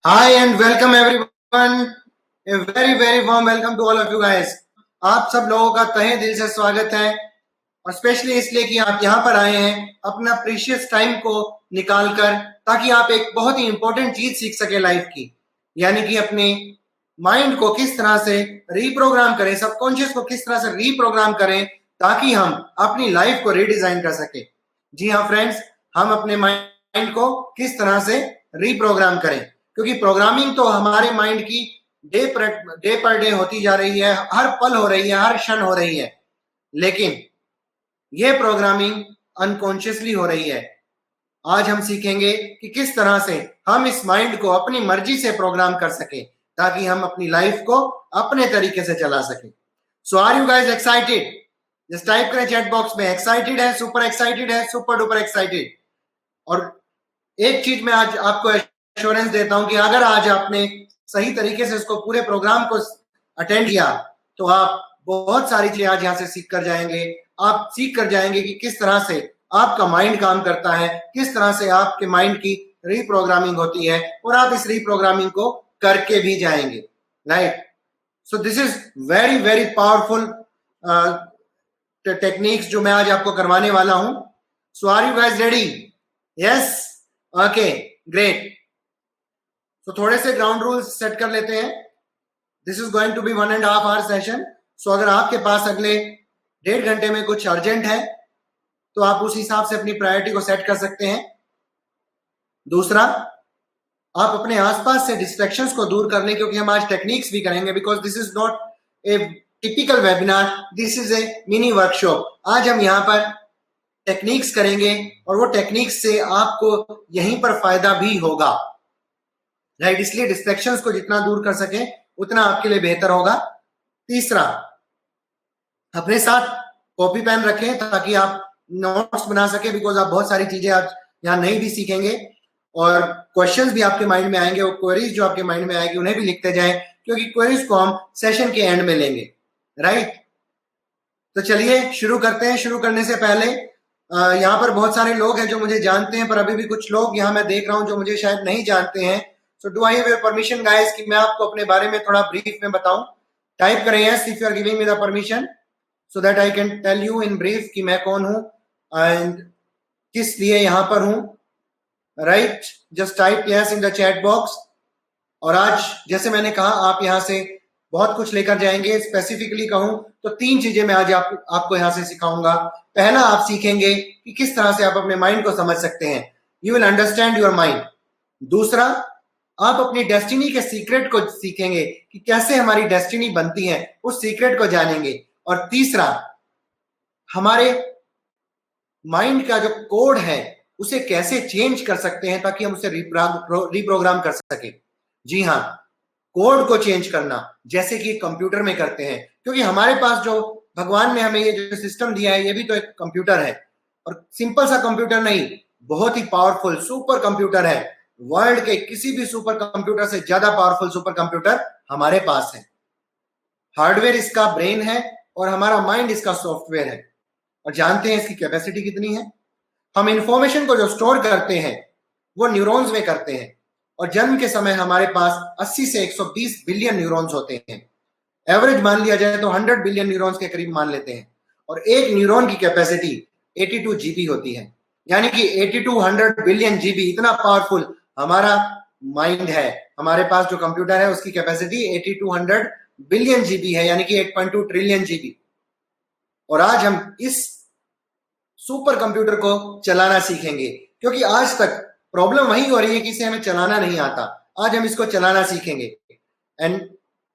Hi and welcome everyone. A very warm welcome to all of you guys. आप सब लोगों का तहे दिल से स्वागत है और स्पेशली इसलिए कि आप यहाँ पर आए हैं अपना प्रीशियस टाइम को निकाल कर, ताकि आप एक बहुत ही इंपॉर्टेंट चीज सीख सके लाइफ की, यानी कि अपने माइंड को किस तरह से रीप्रोग्राम करें, सबकॉन्शियस को किस तरह से रीप्रोग्राम करें ताकि हम अपनी लाइफ को रीडिजाइन कर सके। जी हाँ फ्रेंड्स, हम अपने माइंड को किस तरह से रीप्रोग्राम करें, क्योंकि प्रोग्रामिंग तो हमारे माइंड की डे पर डे होती जा रही है, हर पल हो रही है, हर क्षण हो रही है, लेकिन ये प्रोग्रामिंग अनकॉन्शियसली हो रही है। आज हम सीखेंगे कि किस तरह से हम इस माइंड को अपनी मर्जी से प्रोग्राम कर सके ताकि हम अपनी लाइफ को अपने तरीके से चला सके। So are you guys excited? Just type करें चैट बॉक्स में, एक्साइटेड है, सुपर एक्साइटेड है, सुपर डुपर एक्साइटेड। और एक चीज मैं आज आपको एश्योरेंस देता हूं कि अगर आज आपने सही तरीके से इसको पूरे प्रोग्राम को अटेंड किया तो आप बहुत सारी चीजें आज यहाँ से सीख कर जाएंगे। आप सीख कर जाएंगे कि किस तरह से आपका माइंड काम करता है, किस तरह से आपके माइंड की रीप्रोग्रामिंग होती है, और आप इस रीप्रोग्रामिंग को करके भी जाएंगे। Right, so this is very powerful techniques जो मैं आज आपको करवाने वाला हूं। So are you guys ready? Yes, okay, great. तो थोड़े से ग्राउंड रूल्स सेट कर लेते हैं। This is going to be 1.5 hour session. So अगर आपके पास अगले 1.5 घंटे में कुछ अर्जेंट है तो आप उस हिसाब से अपनी प्रायोरिटी को सेट कर सकते हैं। दूसरा, आप अपने आसपास से डिस्ट्रैक्शंस को दूर कर लें, क्योंकि हम आज टेक्निक्स भी करेंगे, because this is not a typical webinar, this is a mini workshop. आज हम यहाँ पर टेक्निक्स करेंगे और वो टेक्निक्स से आपको यहीं पर फायदा भी होगा। राइट, इसलिए डिस्ट्रैक्शंस को जितना दूर कर सके उतना आपके लिए बेहतर होगा। तीसरा, अपने साथ कॉपी पेन रखें ताकि आप नोट्स बना सके, बिकॉज आप बहुत सारी चीजें आज यहाँ नहीं भी सीखेंगे और क्वेश्चंस भी आपके माइंड में आएंगे, और क्वेरीज जो आपके माइंड में आएगी उन्हें भी लिखते जाएं, क्योंकि क्वेरीज को हम सेशन के एंड में लेंगे। राइट, तो चलिए शुरू करते हैं। शुरू करने से पहले यहाँ पर बहुत सारे लोग हैं जो मुझे जानते हैं, पर अभी भी कुछ लोग यहाँ मैं देख रहा हूँ जो मुझे शायद नहीं जानते हैं। So do I have your permission guys कि मैं आपको अपने बारे में थोड़ा ब्रीफ में बताऊं? टाइप करें yes if you are giving me the permission, so that I can tell you in brief कि मैं कौन हूं एंड किस लिए यहाँ पर हूं। Right, just type yes in the chat box. और आज जैसे मैंने कहा, आप यहाँ से बहुत कुछ लेकर जाएंगे। स्पेसिफिकली कहूं तो 3 चीजें मैं आज आपको यहाँ से सिखाऊंगा। पहला, आप सीखेंगे कि किस तरह से आप अपने माइंड को समझ सकते हैं, you will understand your mind. दूसरा, आप अपनी डेस्टिनी के सीक्रेट को सीखेंगे कि कैसे हमारी डेस्टिनी बनती है, उस सीक्रेट को जानेंगे। और तीसरा, हमारे माइंड का जो कोड है उसे कैसे चेंज कर सकते हैं ताकि हम उसे रीप्रोग्राम कर सके। जी हाँ, कोड को चेंज करना, जैसे कि कंप्यूटर में करते हैं, क्योंकि हमारे पास जो भगवान ने हमें ये जो सिस्टम दिया है ये भी तो एक कंप्यूटर है, और सिंपल सा कंप्यूटर नहीं, बहुत ही पावरफुल सुपर कंप्यूटर है। वर्ल्ड के किसी भी सुपर कंप्यूटर से ज्यादा पावरफुल सुपर कंप्यूटर हमारे पास है। हार्डवेयर इसका ब्रेन है और हमारा माइंड इसका सॉफ्टवेयर है। और जानते हैं इसकी कैपेसिटी कितनी है? हम इंफॉर्मेशन को जो स्टोर करते हैं वो न्यूरॉन्स में करते हैं, और जन्म के समय हमारे पास 80 से 120 बिलियन न्यूरॉन्स होते हैं। एवरेज मान लिया जाए तो 100 बिलियन न्यूरॉन्स के करीब मान लेते हैं, और एक न्यूरॉन की कैपेसिटी 82 जीबी होती है, यानी कि 8200 बिलियन जीबी, इतना पावरफुल हमारा माइंड है। हमारे पास जो कंप्यूटर है उसकी कैपेसिटी 8200 बिलियन जीबी है, यानी कि 8.2 ट्रिलियन जीबी। और आज हम इस सुपर कंप्यूटर को चलाना सीखेंगे, क्योंकि आज तक प्रॉब्लम वही हो रही है कि इसे हमें चलाना नहीं आता। आज हम इसको चलाना सीखेंगे। And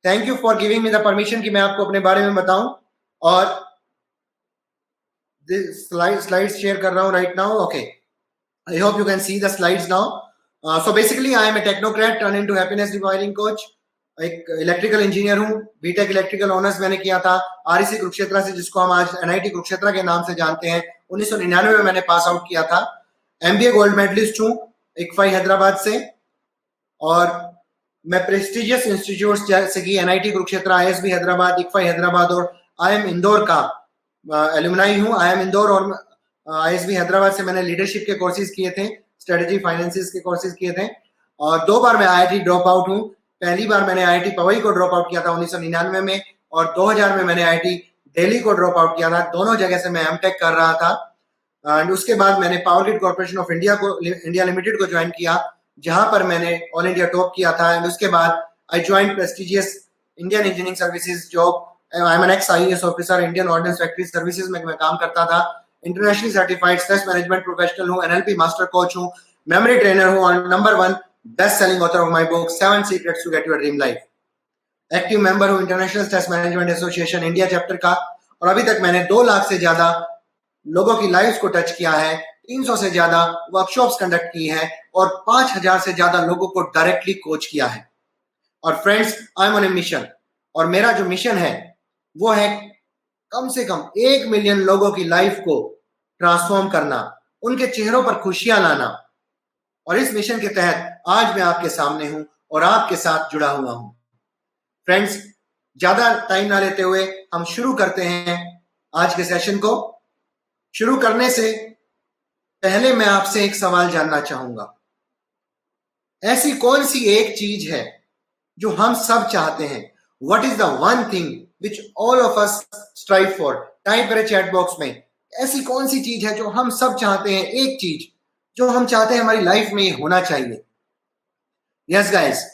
thank you for giving me the permission कि मैं आपको अपने बारे में बताऊं। और स्लाइड्स शेयर कर रहा हूं right now. Okay, I hope you can see the slides now. So basically I am a technocrat turn into happiness rewiring coach. एक इलेक्ट्रिकल इंजीनियर हूं, बीटेक इलेक्ट्रिकल ऑनर्स मैंने किया था आरईसी कुरुक्षेत्र से, जिसको हम आज एनआईटी कुरुक्षेत्र के नाम से जानते हैं। 1999 में मैंने पास आउट किया था। एमबीए गोल्ड मेडलिस्ट हूं इक्फाई हैदराबाद से, और मैं प्रेस्टिजियस इंस्टीट्यूट जैसे कि NIT Kurukshetra, ISB Hyderabad, ICFAI Hyderabad और आईएम इंदौर का एलुमनाई हूं। आईएम इंदौर और आईएसबी हैदराबाद से मैंने लीडरशिप के कोर्सेज किए थे, स्ट्रेटेजी फाइनेंसिस के कोर्सेज किए थे। और 2 बार मैं IIT ड्रॉप आउट हूँ। पहली बार मैंने IIT पवई को ड्रॉप आउट किया था 1999 में, और 2000 में मैंने IIT दिल्ली को ड्रॉप आउट किया था। दोनों जगह से मैं एमटेक कर रहा था। एंड उसके बाद मैंने power grid corporation of India limited को ज्वाइन किया, जहां पर मैंने ऑल इंडिया टॉप किया था। एंड उसके बाद I join prestigious Indian engineering services job. I am an ex IAS officer, Indian ordnance factory services में मैं काम करता था। Internationally certified stress management professional हूँ, NLP मास्टर कोच हूँ, मेमोरी ट्रेनर हूँ, और number 1 best selling author of my book 7 secrets to get your dream life. Active member हूँ international stress management association India chapter का, और अभी तक मैंने 2 लाख से ज्यादा लोगों की लाइफ को टच किया है, 300 से ज्यादा वर्कशॉप्स कंडक्ट की है, और 5000 से ज्यादा लोगों को डायरेक्टली कोच किया है। और friends, I am on A mission, और मेरा जो मिशन है वो है कम से कम 1 मिलियन लोगों की लाइफ को ट्रांसफॉर्म करना, उनके चेहरों पर खुशियां लाना। और इस मिशन के तहत आज मैं आपके सामने हूं और आपके साथ जुड़ा हुआ हूं। फ्रेंड्स, ज्यादा टाइम ना लेते हुए हम शुरू करते हैं आज के सेशन को। शुरू करने से पहले मैं आपसे एक सवाल जानना चाहूंगा। ऐसी कौन सी एक चीज है जो हम सब चाहते हैं? What is the one thing which all of us strive for? Type करें चैट बॉक्स में, ऐसी कौन सी चीज है जो हम सब चाहते हैं, एक चीज जो हम चाहते हैं हमारी लाइफ में होना चाहिए। यस गाइस,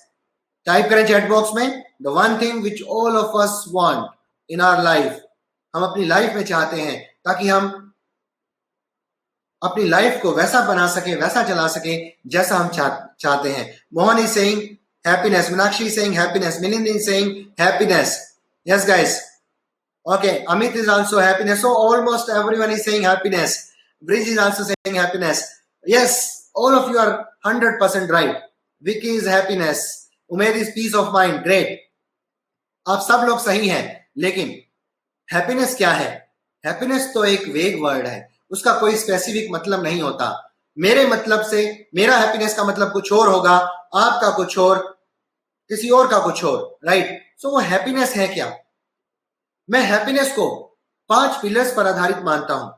टाइप करें चैट बॉक्स में, the one thing which all of us want in our life. हम अपनी लाइफ में चाहते हैं ताकि हम अपनी लाइफ को वैसा बना सके, वैसा चला सके जैसा हम चाहते हैं। Mohan is saying happiness, Meenakshi is saying happiness, Milind is saying happiness. Yes guys, okay, Amit is also happiness, so almost everyone is saying happiness. Bridge is also saying happiness. Yes, all of you are 100% right. Vicky is happiness, Umaid is peace of mind. Great, आप सब लोग सही हैं, लेकिन happiness क्या है? Happiness तो एक वेग वर्ड है, उसका कोई स्पेसिफिक मतलब नहीं होता। मेरे मतलब से मेरा हैप्पीनेस का मतलब कुछ और होगा, आपका कुछ और, किसी और का कुछ और, राइट? सो वो हैप्पीनेस है क्या? मैं हैप्पीनेस को 5 पिलर्स पर आधारित मानता हूं।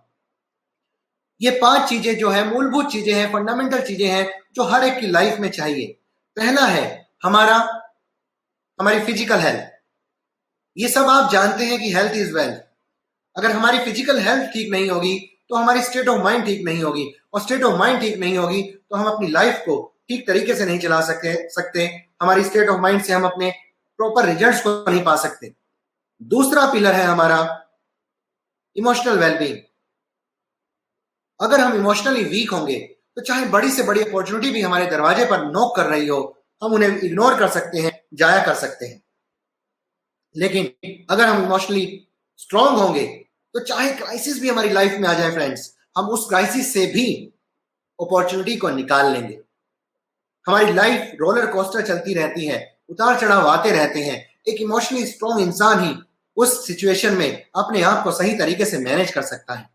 ये 5 चीजें जो है मूलभूत चीजें हैं, फंडामेंटल चीजें हैं जो हर एक की लाइफ में चाहिए। पहला है हमारी फिजिकल हेल्थ। ये सब आप जानते हैं कि हेल्थ इज वेल्थ। अगर हमारी फिजिकल हेल्थ ठीक नहीं होगी तो हमारी स्टेट ऑफ माइंड ठीक नहीं होगी, और स्टेट ऑफ माइंड ठीक नहीं होगी तो हम अपनी लाइफ को ठीक तरीके से नहीं चला सकते। हमारी स्टेट ऑफ माइंड से हम अपने प्रॉपर रिजल्ट्स को नहीं पा सकते। दूसरा पिलर है हमारा इमोशनल वेलबींग। अगर हम इमोशनली वीक होंगे तो चाहे बड़ी से बड़ी अपॉर्चुनिटी भी हमारे दरवाजे पर नॉक कर रही हो, हम उन्हें इग्नोर कर सकते हैं, जाया कर सकते हैं। लेकिन अगर हम इमोशनली स्ट्रांग होंगे तो चाहे क्राइसिस भी हमारी लाइफ में आ जाए फ्रेंड्स, हम उस क्राइसिस से भी अपॉर्चुनिटी को निकाल लेंगे। हमारी लाइफ रोलर कोस्टर चलती रहती है, उतार चढ़ाव आते रहते हैं। एक इमोशनली स्ट्रांग इंसान ही उस सिचुएशन में अपने आप को सही तरीके से मैनेज कर सकता है।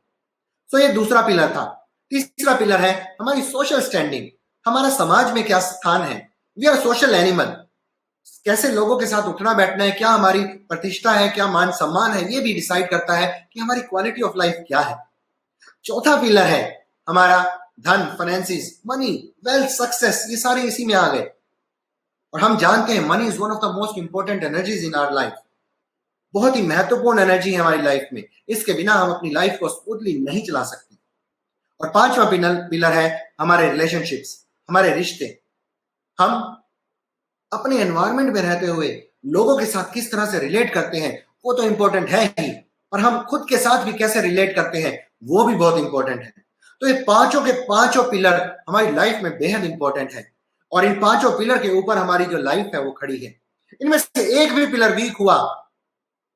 सो ये दूसरा पिलर था। तीसरा पिलर है हमारी सोशल स्टैंडिंग। हमारा समाज में क्या स्थान है? We are social animal. कैसे लोगों के साथ उठना बैठना है, क्या हमारी प्रतिष्ठा है, क्या मान सम्मान है, ये भी डिसाइड करता है कि हमारी क्वालिटी ऑफ लाइफ क्या है। चौथा पिलर है हमारा धन, फाइनेंसिस, मनी, वेल्थ, सक्सेस। ये सारे इसी में आ गए। और हम जानते हैं money is one of the most important energies in our life. बहुत ही महत्वपूर्ण एनर्जी है हमारी लाइफ में। इसके बिना हम अपनी लाइफ को स्मूथली नहीं चला सकते। और पांचवा पिलर है हमारे रिलेशनशिप्स, हमारे रिश्ते। हम अपने एनवायरनमेंट में रहते हुए लोगों के साथ किस तरह से रिलेट करते हैं वो तो इंपॉर्टेंट है ही, और हम खुद के साथ भी कैसे रिलेट करते हैं वो भी बहुत इंपॉर्टेंट है। तो ये पांचों के पांचों पिलर हमारी लाइफ में बेहद इंपॉर्टेंट है, और इन पांचों पिलर के ऊपर हमारी जो लाइफ है वो खड़ी है। इनमें से एक भी पिलर वीक हुआ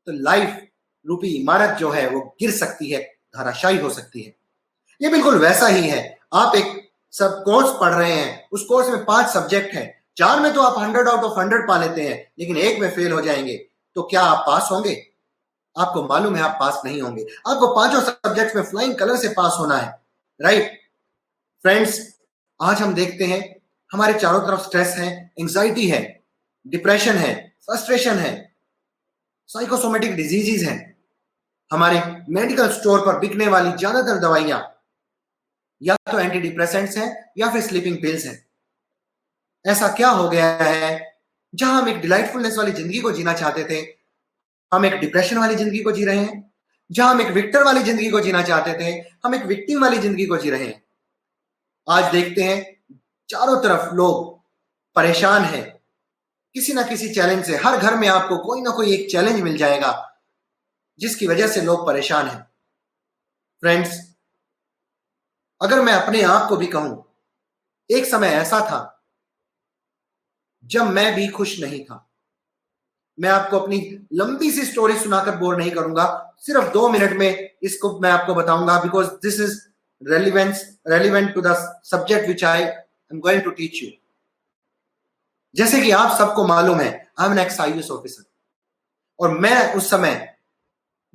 तो लाइफ रूपी इमारत जो है वो गिर सकती है, धराशायी हो सकती है। ये बिल्कुल वैसा ही है। आप एक सब कोर्स पढ़ रहे हैं, उस कोर्स में 5 सब्जेक्ट हैं, 4 में तो आप 100 आउट ऑफ 100 पा लेते हैं, लेकिन एक में फेल हो जाएंगे तो क्या आप पास होंगे? आपको मालूम है आप पास नहीं होंगे। आपको 5 सब्जेक्ट में फ्लाइंग कलर से पास होना है, राइट? फ्रेंड्स, आज हम देखते हैं हमारे चारों तरफ स्ट्रेस है, एंजाइटी है, डिप्रेशन है, फ्रस्ट्रेशन है, साइकोसोमेटिक डिजीजेज हैं। हमारे मेडिकल स्टोर पर बिकने वाली ज्यादातर दवाइयां या तो एंटी डिप्रेसेंट्स हैं या फिर स्लीपिंग पिल्स हैं। ऐसा क्या हो गया है जहां हम एक डिलाइटफुलनेस वाली जिंदगी को जीना चाहते थे, हम एक डिप्रेशन वाली जिंदगी को जी रहे हैं। जहां हम एक विक्टर वाली जिंदगी को जीना चाहते थे, हम एक विक्टिम वाली जिंदगी को जी रहे हैं। आज देखते हैं चारों तरफ लोग परेशान हैं किसी ना किसी चैलेंज से। हर घर में आपको कोई ना कोई एक चैलेंज मिल जाएगा जिसकी वजह से लोग परेशान हैं। फ्रेंड्स, अगर मैं अपने आप को भी कहूं, एक समय ऐसा था जब मैं भी खुश नहीं था। मैं आपको अपनी लंबी सी स्टोरी सुनाकर बोर नहीं करूंगा, सिर्फ 2 मिनट में इसको मैं आपको बताऊंगा, because this is relevant to the subject which I am going to teach you. जैसे कि आप सबको मालूम है, I am an ex officer, और मैं उस समय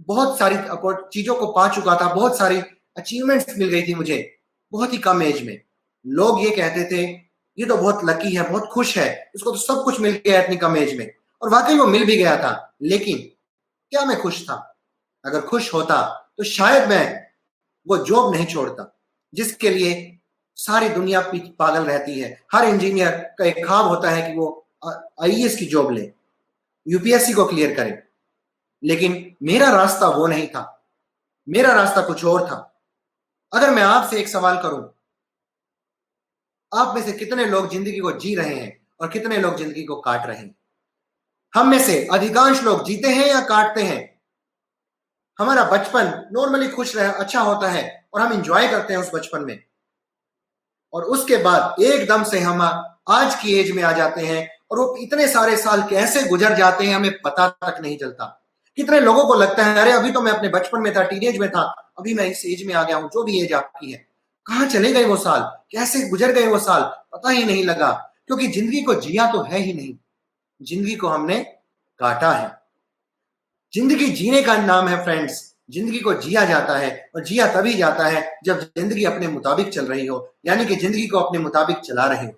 बहुत सारी चीजों को पा चुका था, बहुत सारी अचीवमेंट्स मिल गई थी मुझे बहुत ही कम एज में। लोग ये कहते थे ये तो बहुत लकी है, बहुत खुश है, उसको तो सब कुछ मिल गया इतनी कम एज में। और वाकई वो मिल भी गया था, लेकिन क्या मैं खुश था? अगर खुश होता तो शायद मैं वो जॉब नहीं छोड़ता जिसके लिए सारी दुनिया पागल रहती है। हर इंजीनियर का एक ख्वाब होता है कि वो आईएएस की जॉब ले, यूपीएससी को क्लियर करे, लेकिन मेरा रास्ता वो नहीं था, मेरा रास्ता कुछ और था। अगर मैं आपसे एक सवाल करूं, आप में से कितने लोग जिंदगी को जी रहे हैं और कितने लोग जिंदगी को काट रहे हैं? हम में से अधिकांश लोग जीते हैं या काटते हैं? हमारा बचपन नॉर्मली खुश रहे अच्छा होता है और हम इंजॉय करते हैं उस बचपन में, और उसके बाद एकदम से हम आज की एज में आ जाते हैं और वो इतने सारे साल कैसे गुजर जाते हैं हमें पता तक नहीं चलता। कितने लोगों को लगता है अरे अभी तो मैं अपने बचपन में था, टीनेज में था, अभी मैं इस एज में आ गया हूं, जो भी एज आपकी है। कहाँ चले गए वो साल, कैसे गुजर गए वो साल, पता ही नहीं लगा, क्योंकि जिंदगी को जिया तो है ही नहीं, जिंदगी को हमने काटा है। जिंदगी जीने का नाम है फ्रेंड्स, जिंदगी को जिया जाता है, और जिया तभी जाता है जब जिंदगी अपने मुताबिक चल रही हो, यानी कि जिंदगी को अपने मुताबिक चला रहे हो।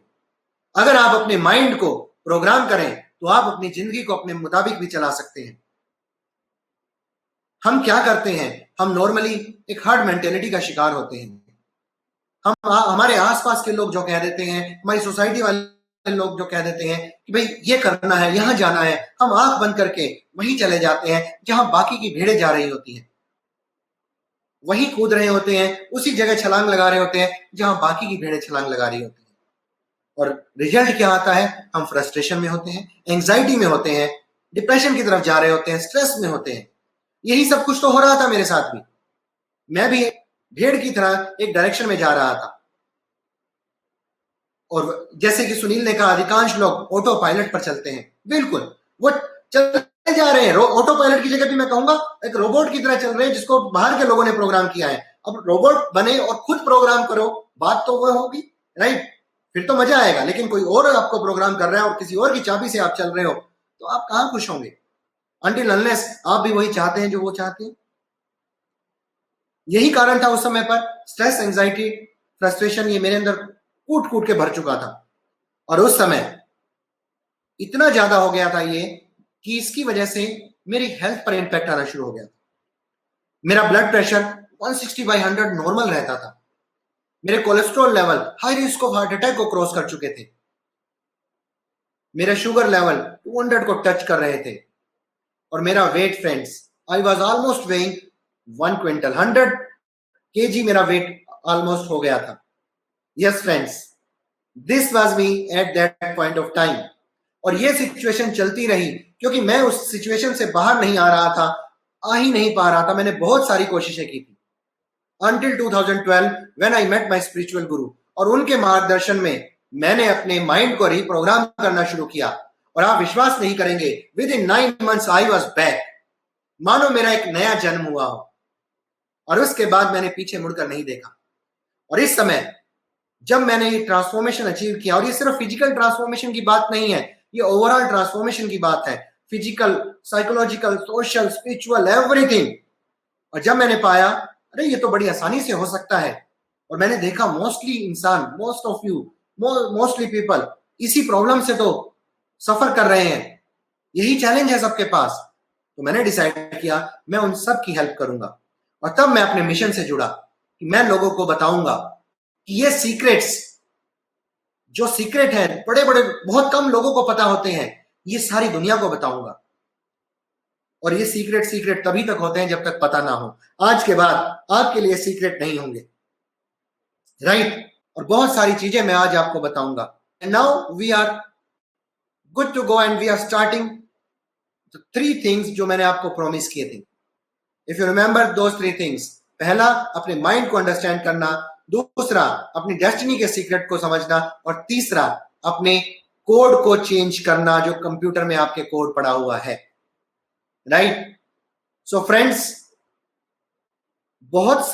अगर आप अपने माइंड को प्रोग्राम करें तो आप अपनी जिंदगी को अपने मुताबिक भी चला सकते हैं। हम क्या करते हैं, हम नॉर्मली एक हर्ड मेंटेलिटी का शिकार होते हैं। हम हमारे आसपास के लोग जो कह देते हैं, हमारी सोसाइटी वाले लोग जो कह देते हैं कि भाई ये करना है, यहां जाना है, हम आंख बंद करके वहीं चले जाते हैं जहां बाकी की भीड़ें जा रही होती हैं, वहीं कूद रहे होते हैं, उसी जगह छलांग लगा रहे होते हैं जहां बाकी की भीड़ें छलांग लगा रही होती हैं। और रिजल्ट क्या आता है? हम फ्रस्ट्रेशन में होते हैं, एंग्जाइटी में होते हैं, डिप्रेशन की तरफ जा रहे होते हैं, स्ट्रेस में होते हैं। यही सब कुछ तो हो रहा था मेरे साथ भी। मैं भी भेड़ की तरह एक डायरेक्शन में जा रहा था, और जैसे कि सुनील ने कहा, अधिकांश लोग ऑटो पायलट पर चलते हैं। बिल्कुल, वो चलते जा रहे हैं, ऑटो पायलट की जगह भी मैं कहूंगा एक रोबोट की तरह चल रहे हैं, जिसको बाहर के लोगों ने प्रोग्राम किया है। अब रोबोट बने और खुद प्रोग्राम करो, बात तो वो होगी, राइट? फिर तो मजा आएगा, लेकिन कोई और आपको प्रोग्राम कर रहा है और किसी और की चाबी से आप चल रहे हो, तो आप कहां खुश होंगे? अनटिल अनलेस आप भी वही चाहते हैं जो वो चाहते हैं। यही कारण था उस समय पर, स्ट्रेस, एंजाइटी, फ्रस्ट्रेशन, ये मेरे अंदर कूट कूट के भर चुका था। और उस समय इतना ज्यादा हो गया था ये कि इसकी वजह से मेरी हेल्थ पर इंपैक्ट आना शुरू हो गया। मेरा ब्लड प्रेशर 160/100 नॉर्मल रहता था। मेरे cholesterol level high risk of heart attack को क्रॉस कर चुके थे। मेरे शुगर लेवल 200 को टच कर रहे थे। और मेरा weight friends, I was almost weighing 1 quintal, 100 kg मेरा वेट ऑलमोस्ट हो गया था। Yes friends, this was me at that point of time. और ये सिचुएशन चलती रही क्योंकि मैं उस सिचुएशन से बाहर नहीं आ रहा था, आ ही नहीं पा रहा था। मैंने बहुत सारी कोशिशें की थी until 2012 when I met my spiritual guru, और उनके मार्गदर्शन में मैंने अपने माइंड को रिप्रोग्राम करना शुरू किया। और आप विश्वास नहीं करेंगे, with in 9 months I was back, मानो मेरा एक नया जन्म हुआ हो। और उसके बाद मैंने पीछे मुड़कर नहीं देखा। और इस समय जब मैंने ये ट्रांसफॉर्मेशन अचीव किया, और ये सिर्फ फिजिकल ट्रांसफॉर्मेशन की बात नहीं है, ये ओवरऑल ट्रांसफॉर्मेशन की बात है, physical, psychological, social, spiritual, everything. और जब मैंने पाया अरे ये तो बड़ी आसानी से हो सकता है, और मैंने देखा मोस्टली इंसान, most of you, mostly people इसी प्रॉब्लम से तो सफर कर रहे हैं, यही चैलेंज है सबके पास। तो मैंने डिसाइड किया मैं उन सब की हेल्प करूंगा। और तब मैं अपने मिशन से जुड़ा कि मैं लोगों को बताऊंगा कि ये सीक्रेट्स जो सीक्रेट है, बड़े बड़े बहुत कम लोगों को पता होते हैं, ये सारी दुनिया को बताऊंगा। और ये सीक्रेट तभी तक होते हैं जब तक पता ना हो। आज के बाद आपके लिए सीक्रेट नहीं होंगे, राइट? और बहुत सारी चीजें मैं आज आपको बताऊंगा। And now we are good to go and we are starting the 3 things जो मैंने आपको प्रॉमिस किए थे। If you remember those 3 things, पहला अपने माइंड को अंडरस्टैंड करना, दूसरा अपनी डेस्टिनी के सीक्रेट को समझना, और तीसरा अपने कोड को चेंज करना जो कंप्यूटर में आपके कोड पड़ा हुआ है, राइट? सो फ्रेंड्स, बहुत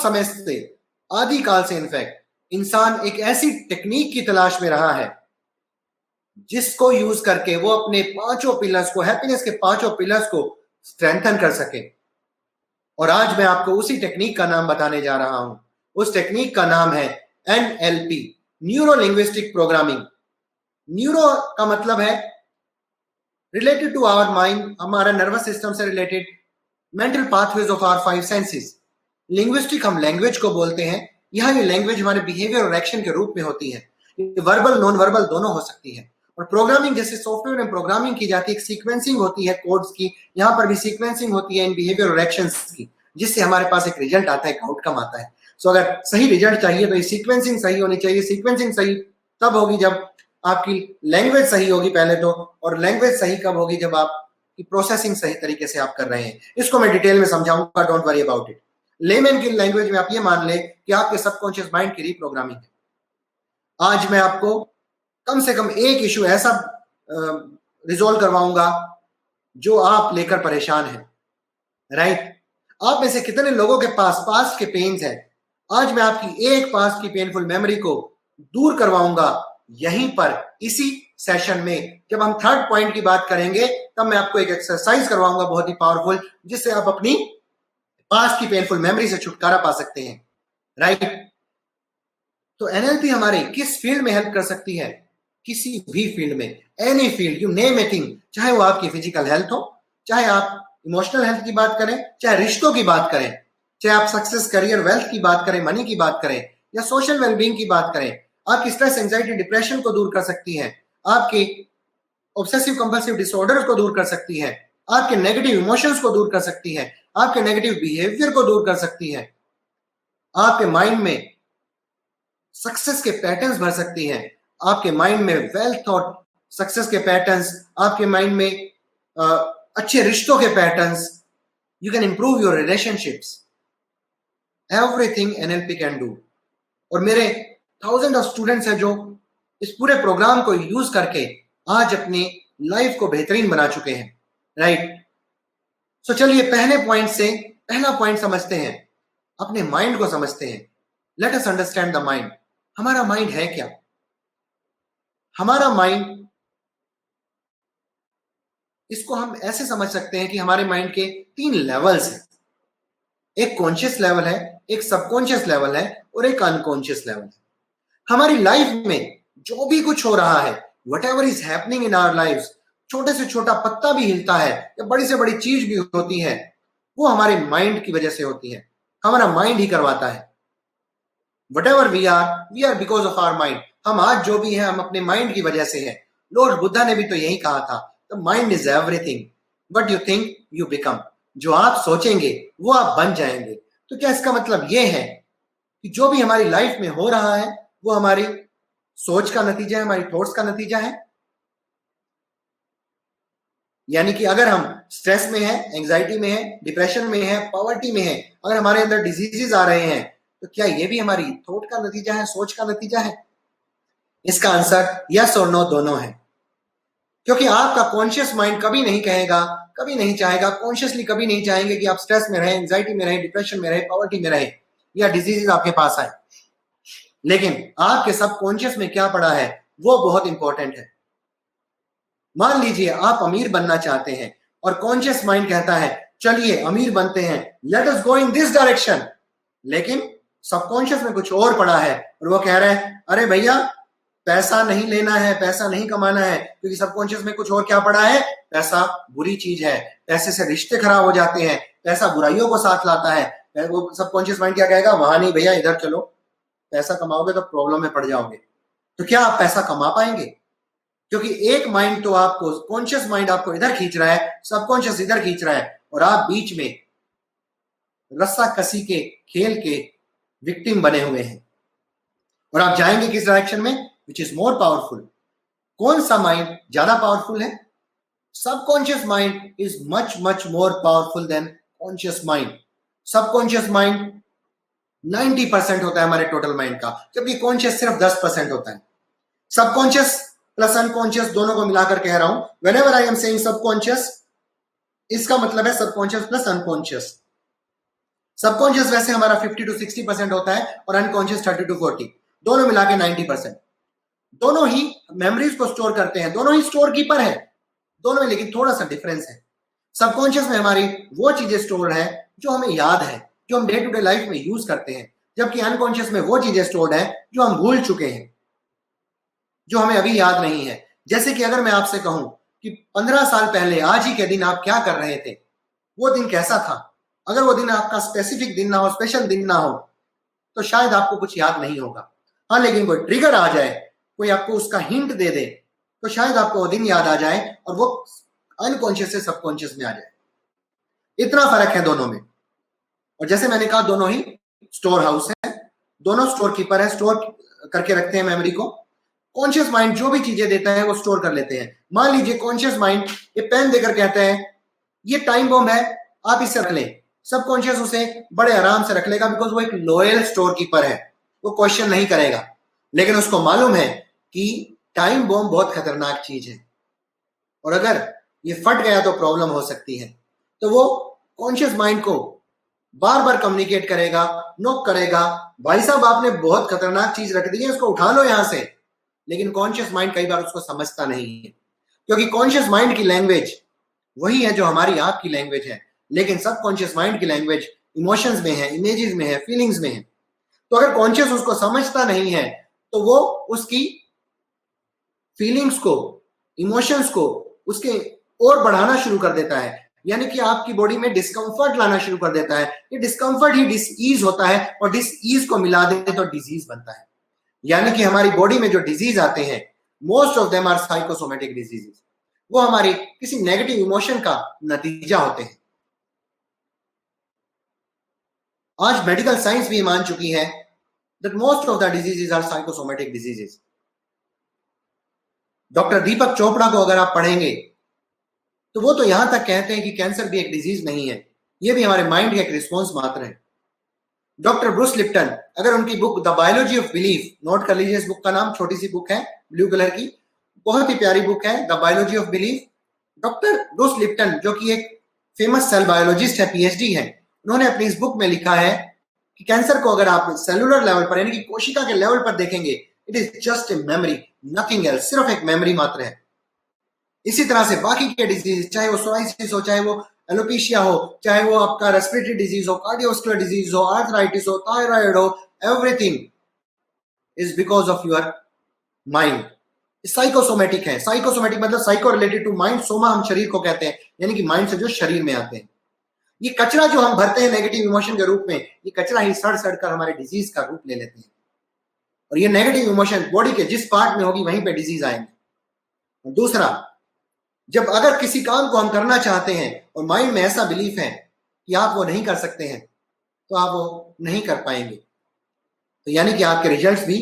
समय से, आदिकाल से इनफैक्ट, इंसान एक ऐसी टेक्निक की तलाश में रहा है जिसको यूज करके वो अपने 5 पिलर्स को, हैप्पीनेस के 5 पिलर्स को स्ट्रेंथन कर सके। और आज मैं आपको उसी टेक्निक का नाम बताने जा रहा हूं। उस टेक्निक का नाम है NLP, neuro linguistic programming. Neuro का मतलब है रिलेटेड टू आवर माइंड, हमारा नर्वस सिस्टम से related, mental pathways of our 5 senses. Linguistic हम लैंग्वेज को बोलते हैं। यहाँ ये लैंग्वेज हमारे बिहेवियर और एक्शन के रूप में होती है। वर्बल, नॉन वर्बल दोनों हो सकती है। और प्रोग्रामिंग, जैसे सॉफ्टवेयर में प्रोग्रामिंग की जाती है, एक सीक्वेंसिंग होती है कोड्स की, यहाँ पर भी सीक्वेंसिंग होती है इन बिहेवियर और एक्शंस की, जिससे हमारे पास एक रिजल्ट आता है, एक आउटकम आता है। सो अगर सही रिजल्ट चाहिए तो ये सीक्वेंसिंग सही होनी चाहिए। सीक्वेंसिंग सही तब होगी जब आपकी लैंग्वेज सही होगी पहले तो, और लैंग्वेज सही कब होगी जब आपकी प्रोसेसिंग सही तरीके से आप कर रहे हैं। इसको मैं डिटेल में समझाऊंगा, don't worry about it. Layman की लैंग्वेज में आप ये मान लें कि आपके सबकॉन्शियस माइंड की रीप्रोग्रामिंग है। आज मैं आपको कम से कम एक इशू ऐसा रिजोल्व करवाऊंगा जो आप लेकर परेशान हैं, राइट? आप में से कितने लोगों के पास पास्ट के पेन्स हैं? आज मैं आपकी एक पास्ट की पेनफुल मेमोरी को दूर करवाऊंगा यहीं पर, इसी सेशन में। जब हम 3rd पॉइंट की बात करेंगे तब मैं आपको एक एक्सरसाइज करवाऊंगा बहुत ही पावरफुल, जिससे आप अपनी पास्ट की पेनफुल मेमोरी से छुटकारा पा सकते हैं, राइट? तो एनएलपी हमारे किस फील्ड में हेल्प कर सकती है? किसी भी फील्ड में, any field, you name it thing. चाहे वो आपकी फिजिकल हेल्थ हो, चाहे आप इमोशनल हेल्थ की बात करें, चाहे रिश्तों की बात करें, चाहे आप सक्सेस, करियर, वेल्थ की बात करें, मनी की बात करें, या सोशल वेलबींग की बात करें। आपकी स्ट्रेस, एंजाइटी, डिप्रेशन को दूर कर सकती है, आपके ऑब्सेसिव कंपल्सिव डिसऑर्डर को दूर कर सकती है, आपके नेगेटिव इमोशंस को दूर कर सकती है, आपके नेगेटिव बिहेवियर को दूर कर सकती है, आपके माइंड में सक्सेस के पैटर्न्स भर सकती है, आपके माइंड में वेल्थ और सक्सेस के पैटर्न्स, आपके माइंड में अच्छे रिश्तों के patterns, you can improve your relationships, everything NLP can do. और मेरे 1000 ऑफ स्टूडेंट्स हैं जो इस पूरे प्रोग्राम को यूज करके आज अपनी लाइफ को बेहतरीन बना चुके हैं, राइट? सो चलिए पहला पॉइंट समझते हैं, अपने माइंड को समझते हैं। Let us understand the mind. हमारा माइंड है क्या? हमारा माइंड, इसको हम ऐसे समझ सकते हैं कि हमारे माइंड के 3 लेवल्स हैं। एक कॉन्शियस लेवल है, एक सबकॉन्शियस लेवल है, और एक अनकॉन्शियस लेवल है। हमारी लाइफ में जो भी कुछ हो रहा है, whatever is happening in our lives, छोटे से छोटा पत्ता भी हिलता है या बड़ी से बड़ी चीज भी होती है, वो हमारे माइंड की वजह से होती है। हमारा माइंड ही करवाता है। whatever we are because of our mind। हम आज जो भी हैं, हम अपने माइंड की वजह से हैं। लॉर्ड बुद्धा ने भी तो यही कहा था, the mind is everything, what you think you become. जो आप सोचेंगे वो आप बन जाएंगे। तो क्या इसका मतलब ये है कि जो भी हमारी लाइफ में हो रहा है वो हमारी सोच का नतीजा है, हमारी थॉट्स का नतीजा है? यानी कि अगर हम स्ट्रेस में हैं, एंजाइटी में हैं, डिप्रेशन में हैं, पॉवर्टी में हैं, अगर हमारे अंदर डिजीजेस आ रहे हैं, तो क्या ये भी हमारी थॉट का नतीजा है, सोच का नतीजा है? इसका आंसर यस और नो दोनों है। क्योंकि आपका कॉन्शियस माइंड कभी नहीं कहेगा, कभी नहीं चाहेगा, कॉन्शियसली कभी नहीं चाहेंगे कि आप स्ट्रेस में रहे, एंजाइटी में रहे, डिप्रेशन में रहे, पॉवर्टी में रहे, या डिजीजेस आपके पास आए। लेकिन आपके सबकॉन्शियस में क्या पड़ा है वो बहुत इंपॉर्टेंट है। मान लीजिए आप अमीर बनना चाहते हैं और कॉन्शियस माइंड कहता है चलिए अमीर बनते हैं, let us go in this direction. लेकिन सबकॉन्शियस में कुछ और पड़ा है और वो कह रहा है अरे भैया पैसा नहीं लेना है, पैसा नहीं कमाना है, क्योंकि सबकॉन्शियस में कुछ और क्या पड़ा है, पैसा बुरी चीज है, पैसे से रिश्ते खराब हो जाते हैं, पैसा बुराइयों को साथ लाता है। वो सबकॉन्शियस माइंड क्या कहेगा, वहां नहीं भैया इधर चलो, पैसा कमाओगे तो प्रॉब्लम में पड़ जाओगे। तो क्या आप पैसा कमा पाएंगे? क्योंकि एक माइंड तो आपको, कॉन्शियस माइंड आपको इधर खींच रहा है, सबकॉन्शियस इधर खींच रहा है, और आप बीच में रस्सा कसी के खेल के विक्टिम बने हुए हैं। और आप जाएंगे किस डायरेक्शन में? Which is more powerful. कौन सा माइंड ज्यादा पावरफुल है? Subconscious mind is much much more powerful than conscious mind. Subconscious mind 90% होता है हमारे टोटल माइंड का, जबकि कॉन्शियस सिर्फ 10% होता है। सबकॉन्शियस प्लस अनकॉन्शियस दोनों को मिलाकर कह रहा हूं। Whenever I am saying subconscious, इसका मतलब है सबकॉन्शियस प्लस अनकॉन्शियस। सबकॉन्शियस वैसे हमारा 50 to 60% होता है और अनकॉन्शियस 30 to 40, दोनों मिला के 90%। दोनों ही मेमोरीज को स्टोर करते हैं, दोनों ही स्टोर कीपर है दोनों में, लेकिन थोड़ा सा डिफरेंस है। सबकॉन्शियस में हमारी वो चीजें स्टोर्ड है जो हमें याद है, जो हम डे टू डे लाइफ में यूज करते हैं, जबकि अनकॉन्शियस में वो चीजें स्टोर्ड है जो हम भूल चुके हैं, जो हमें अभी याद नहीं है। जैसे कि अगर मैं आपसे कहूं कि 15 साल पहले आज ही के दिन आप क्या कर रहे थे, वो दिन कैसा था, अगर वो दिन आपका स्पेसिफिक दिन ना हो, स्पेशल दिन ना हो, तो शायद आपको कुछ याद नहीं होगा। हाँ, लेकिन कोई ट्रिगर आ जाए, कोई आपको उसका हिंट दे दे, तो शायद आपको वो दिन याद आ जाए और वो अनकॉन्शियस से सबकॉन्शियस में आ जाए। इतना फर्क है दोनों में। और जैसे मैंने कहा, दोनों ही स्टोर हाउस है, दोनों स्टोर कीपर है, स्टोर करके रखते हैं मेमोरी को। कॉन्शियस माइंड जो भी चीजें देता है वो स्टोर कर लेते हैं। मान लीजिए कॉन्शियस माइंड ये पेन देकर कहता है ये टाइम बॉम्ब है, आप इसे रख लें, सबकॉन्शियस उसे बड़े आराम से रख लेगा, बिकॉज वो एक लॉयल स्टोर कीपर है, वो क्वेश्चन नहीं करेगा। लेकिन उसको मालूम है कि टाइम बॉम्ब बहुत खतरनाक चीज है और अगर ये फट गया तो प्रॉब्लम हो सकती है। तो वो कॉन्शियस माइंड को बार बार कम्युनिकेट करेगा, नोक करेगा, भाई साहब आपने बहुत खतरनाक चीज रख दी है, उसको उठा लो यहां से। लेकिन कॉन्शियस माइंड कई बार उसको समझता नहीं है, क्योंकि कॉन्शियस माइंड की लैंग्वेज वही है जो हमारी आपकी लैंग्वेज है, लेकिन सबकॉन्शियस माइंड की लैंग्वेज इमोशंस में है, इमेजेस में है, फीलिंग्स में है। तो अगर कॉन्शियस उसको समझता नहीं है तो वो उसकी फीलिंग्स को, इमोशंस को उसके और बढ़ाना शुरू कर देता है, यानी कि आपकी बॉडी में डिस्कंफर्ट लाना शुरू कर देता है। ये डिस्कंफर्ट ही डिसईज होता है और डिसईज को मिला दे तो डिजीज बनता है। यानी कि हमारी बॉडी में जो डिजीज आते हैं, most of them are psychosomatic diseases, वो हमारी किसी नेगेटिव इमोशन का नतीजा होते हैं। आज मेडिकल साइंस भी मान चुकी है that most of the diseases are psychosomatic diseases. Doctor Deepak Chopra को अगर आप पढ़ेंगे तो वो तो यहां तक कहते हैं कि कैंसर भी एक डिजीज नहीं है, ये भी हमारे माइंड का एक रिस्पॉन्स मात्र है। डॉक्टर ब्रूस लिप्टन, अगर उनकी book the biology of belief, note कर लीजिए इस बुक का नाम, छोटी सी बुक है ब्लू कलर की, बहुत ही प्यारी बुक है the biology of belief. Doctor Bruce Lipton जो कि एक फेमस सेल बायोलॉजिस्ट है, पीएचडी है, उन्होंने अपनी इस बुक में लिखा है कि कैंसर को अगर आप सेलुलर लेवल पर यानी कि कोशिका के लेवल पर देखेंगे, it is just a memory, nothing else, सिर्फ एक मेमोरी मात्र है। इसी तरह से बाकी के डिजीज, चाहे वो सोराइसिस हो, चाहे वो एलोपेशिया हो, चाहे वो आपका रेस्पिरेटरी डिजीज हो, कार्डियोवास्कुलर डिजीज हो, आर्थराइटिस हो, थायराइड हो, everything is because of your mind. Psychosomatic है, साइकोसोमेटिक मतलब psycho related to mind, soma हम शरीर को कहते हैं, यानी कि माइंड से जो शरीर में आते हैं। ये कचरा जो हम भरते हैं नेगेटिव इमोशन के रूप में, ये कचरा ही सड़ सड़ कर हमारे डिजीज का रूप ले लेते हैं, और ये नेगेटिव इमोशन बॉडी के जिस पार्ट में होगी वहीं पे डिजीज आएंगे। दूसरा, जब अगर किसी काम को हम करना चाहते हैं और माइंड में ऐसा बिलीफ है कि आप वो नहीं कर सकते हैं, तो आप वो नहीं कर पाएंगे, तो यानी कि आपके रिजल्ट्स भी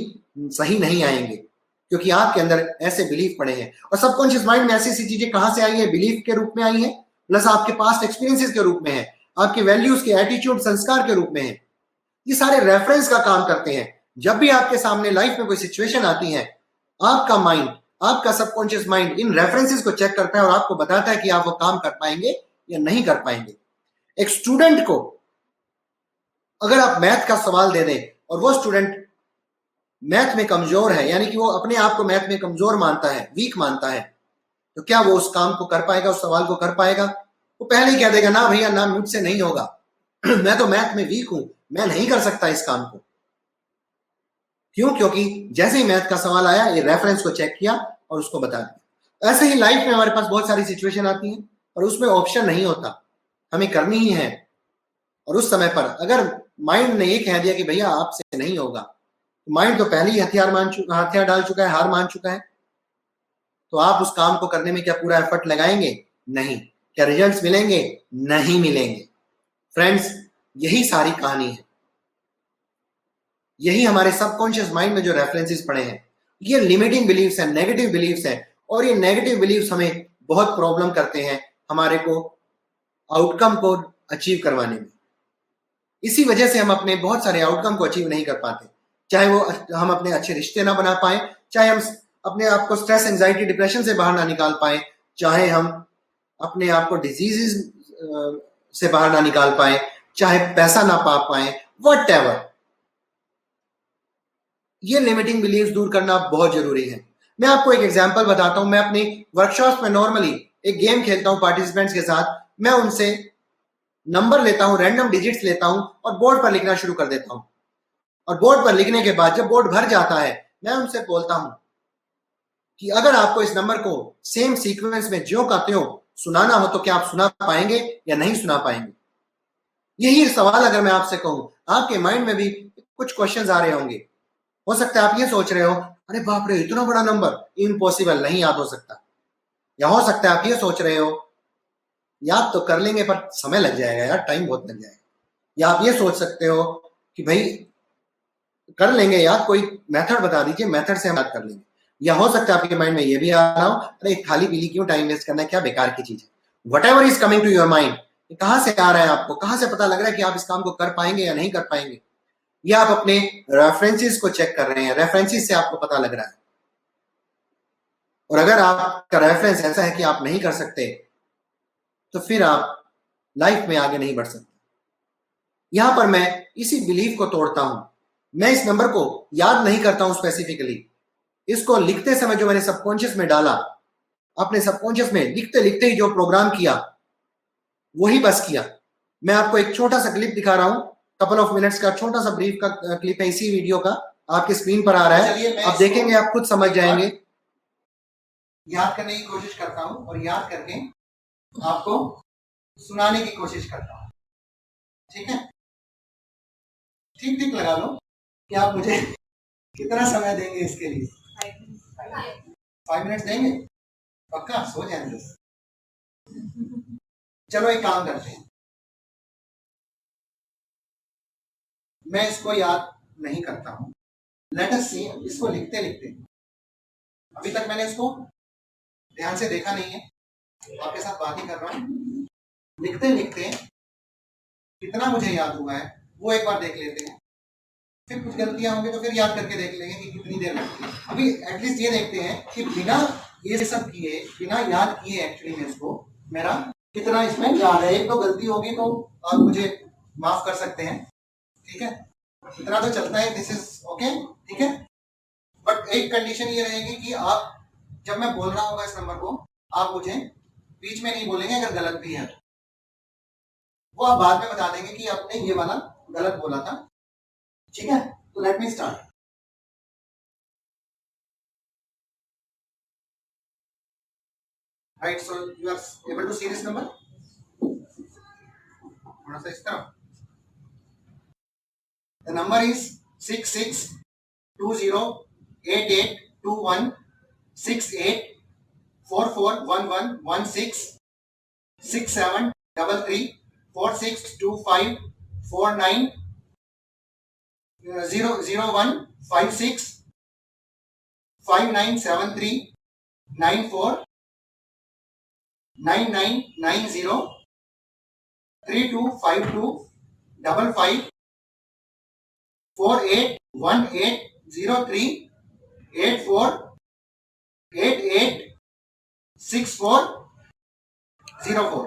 सही नहीं आएंगे, क्योंकि आपके अंदर ऐसे बिलीफ पड़े हैं। और सबकॉन्शियस माइंड में ऐसी ऐसी चीजें कहां से आई है? बिलीफ के रूप में आई है, प्लस आपके पास्ट एक्सपीरियंसेस के रूप में है, आपके वैल्यूज के, एटीट्यूड, संस्कार के रूप में है। ये सारे रेफरेंस का काम करते हैं। जब भी आपके सामने लाइफ में कोई सिचुएशन आती है, आपका माइंड, आपका सबकॉन्शियस माइंड इन रेफरेंसेस को चेक करता है और आपको बताता है कि आप वो काम कर पाएंगे या नहीं कर पाएंगे। एक स्टूडेंट को अगर आप मैथ का सवाल दे दें और वो स्टूडेंट मैथ में कमजोर है, यानी कि वो अपने आप को मैथ में कमजोर मानता है, वीक मानता है, तो क्या वो उस काम को कर पाएगा, उस सवाल को कर पाएगा? वो पहले ही कह देगा ना भैया, ना मुझसे नहीं होगा मैं तो मैथ में वीक हूं, मैं नहीं कर सकता इस काम को। क्यों? क्योंकि जैसे ही मैथ का सवाल आया, ये रेफरेंस को चेक किया और उसको बता दिया। ऐसे ही लाइफ में हमारे पास बहुत सारी सिचुएशन आती हैं और उसमें ऑप्शन नहीं होता, हमें करनी ही है। और उस समय पर अगर माइंड ने ये कह दिया कि भैया आपसे नहीं होगा, माइंड तो पहले ही हथियार डाल चुका है, हार मान चुका है। तो आप उस काम को करने में क्या पूरा एफर्ट लगाएंगे? नहीं। क्या रिजल्ट्स मिलेंगे? नहीं मिलेंगे। फ्रेंड्स, यही सारी कहानी है। यही हमारे सबकॉन्शियस माइंड में जो रेफरेंसेस पड़े हैं, ये लिमिटिंग बिलीफ्स हैं, नेगेटिव बिलीफ्स हैं, और ये नेगेटिव बिलीफ्स हमें बहुत प्रॉब्लम करते हैं हमारे को आउटकम को अचीव करवाने में। इसी वजह से हम अपने बहुत सारे आउटकम को अचीव नहीं कर पाते, चाहे वो हम अपने अच्छे रिश्ते ना बना पाए, चाहे हम अपने आप को स्ट्रेस, एंजाइटी, डिप्रेशन से बाहर ना निकाल पाए, चाहे हम अपने आप को डिजीजेस से बाहर ना निकाल पाए, चाहे पैसा ना पा पाए, व्हाटएवर। ये लिमिटिंग बिलीव्स दूर करना बहुत जरूरी है। मैं आपको एक एग्जांपल बताता हूं। मैं अपनी वर्कशॉप्स में नॉर्मली एक गेम खेलता हूं पार्टिसिपेंट्स के साथ। मैं उनसे नंबर लेता हूं, रैंडम डिजिट्स लेता हूं और बोर्ड पर लिखना शुरू कर देता हूं। और बोर्ड पर लिखने के बाद जब बोर्ड भर जाता है, मैं उनसे बोलता हूं कि अगर आपको इस नंबर को सेम सीक्वेंस में ज्यों का त्यों सुनाना हो तो क्या आप सुना पाएंगे या नहीं सुना पाएंगे? यही सवाल अगर मैं आपसे कहूं, आपके माइंड में भी कुछ क्वेश्चंस आ रहे होंगे। हो सकता है आप ये सोच रहे हो, अरे बाप रे इतना बड़ा नंबर, इम्पॉसिबल, नहीं याद हो सकता। या हो सकता है आप ये सोच रहे हो, याद तो कर लेंगे पर समय लग जाएगा यार, टाइम बहुत लग जाएगा। या आप ये सोच सकते हो कि भाई कर लेंगे याद, कोई मेथड बता दीजिए, मेथड से हम याद कर लेंगे। या हो सकता है आपके माइंड में ये भी आ रहा हो, अरे खाली पीली क्यों टाइम वेस्ट करना है, क्या बेकार की चीज है। Whatever is coming to your mind, कहां से आ रहा है आपको, कहां से पता लग रहा है कि आप इस काम को कर पाएंगे या नहीं कर पाएंगे? या आप अपने रेफरेंसेस को चेक कर रहे हैं, रेफरेंसेस से आपको पता लग रहा है। और अगर आपका रेफरेंस ऐसा है कि आप नहीं कर सकते, तो फिर आप लाइफ में आगे नहीं बढ़ सकते। यहां पर मैं इसी बिलीफ को तोड़ता हूं। मैं इस नंबर को याद नहीं करता हूं स्पेसिफिकली, इसको लिखते समय जो मैंने सबकॉन्शियस में डाला, अपने सबकॉन्शियस में लिखते लिखते ही जो प्रोग्राम किया वही बस किया। मैं आपको एक छोटा सा क्लिप दिखा रहा हूं, कपल ऑफ मिनट्स का छोटा सा ब्रीफ का क्लिप है इसी वीडियो का, आपकी स्क्रीन पर आ रहा है, आप देखेंगे आप खुद समझ जाएंगे। याद करने की कोशिश करता हूं और याद करके आपको सुनाने की कोशिश करता हूं, ठीक है? ठीक ठीक लगा लो कि आप मुझे कितना समय देंगे इसके लिए। 5 मिनट्स देंगे? पक्का? सो जाएंगे? चलो एक काम करते हैं, मैं इसको याद नहीं करता हूं, लेट अस सी। इसको लिखते लिखते, अभी तक मैंने इसको ध्यान से देखा नहीं है, आपके साथ बात ही कर रहा हूं। लिखते लिखते कितना मुझे याद हुआ है वो एक बार देख लेते हैं, फिर कुछ गलतियां होंगी तो फिर याद करके देख लेंगे कि कितनी देर लगती है। अभी एटलीस्ट ये देखते हैं कि बिना ये सब किए, बिना याद किए एक्चुअली में इसको मेरा कितना इसमें याद है। एक तो गलती होगी तो आप मुझे माफ कर सकते हैं, ठीक है? इतना तो चलता है, दिस इज ओके, ठीक है? बट एक कंडीशन ये रहेगी कि आप जब मैं बोल रहा हूँ इस नंबर को, आप मुझे बीच में नहीं बोलेंगे अगर गलत भी है, वो आप बाद में बता देंगे कि आपने ये वाला गलत बोला था, ठीक है? तो let me start. Right, so you are able to see this number, थोड़ा सा इस तरह। द नंबर इज 662215678894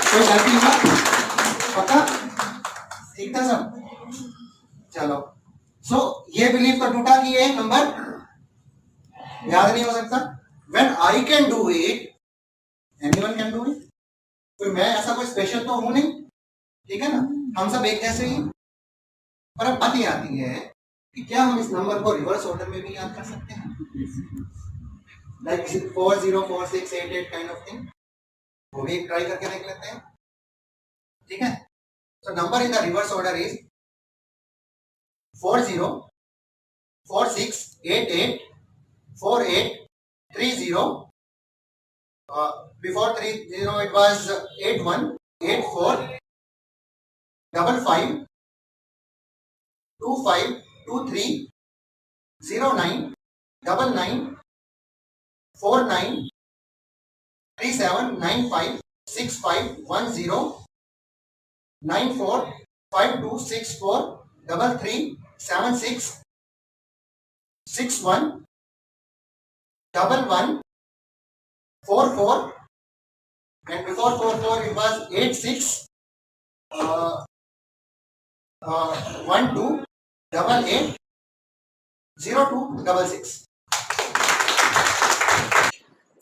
कोई गलती हुआ? पक्का? ठीक था सब? चलो, सो ये बिलीव तो टूटा कि ये नंबर याद नहीं हो सकता। When I can do it, anyone can do it. कोई मैं ऐसा कोई स्पेशल तो हूं नहीं, ठीक है ना? हम सब एक जैसे ही। पर अब बात ये आती है कि क्या हम इस नंबर को रिवर्स ऑर्डर में भी याद कर सकते हैं, लाइक 404688 काइंड ऑफ थिंग? वो भी ट्राई करके देख लेते हैं, ठीक है? So number in the reverse order is 4046884830. Before 30 it was 81 and before 44 it was 8612880266.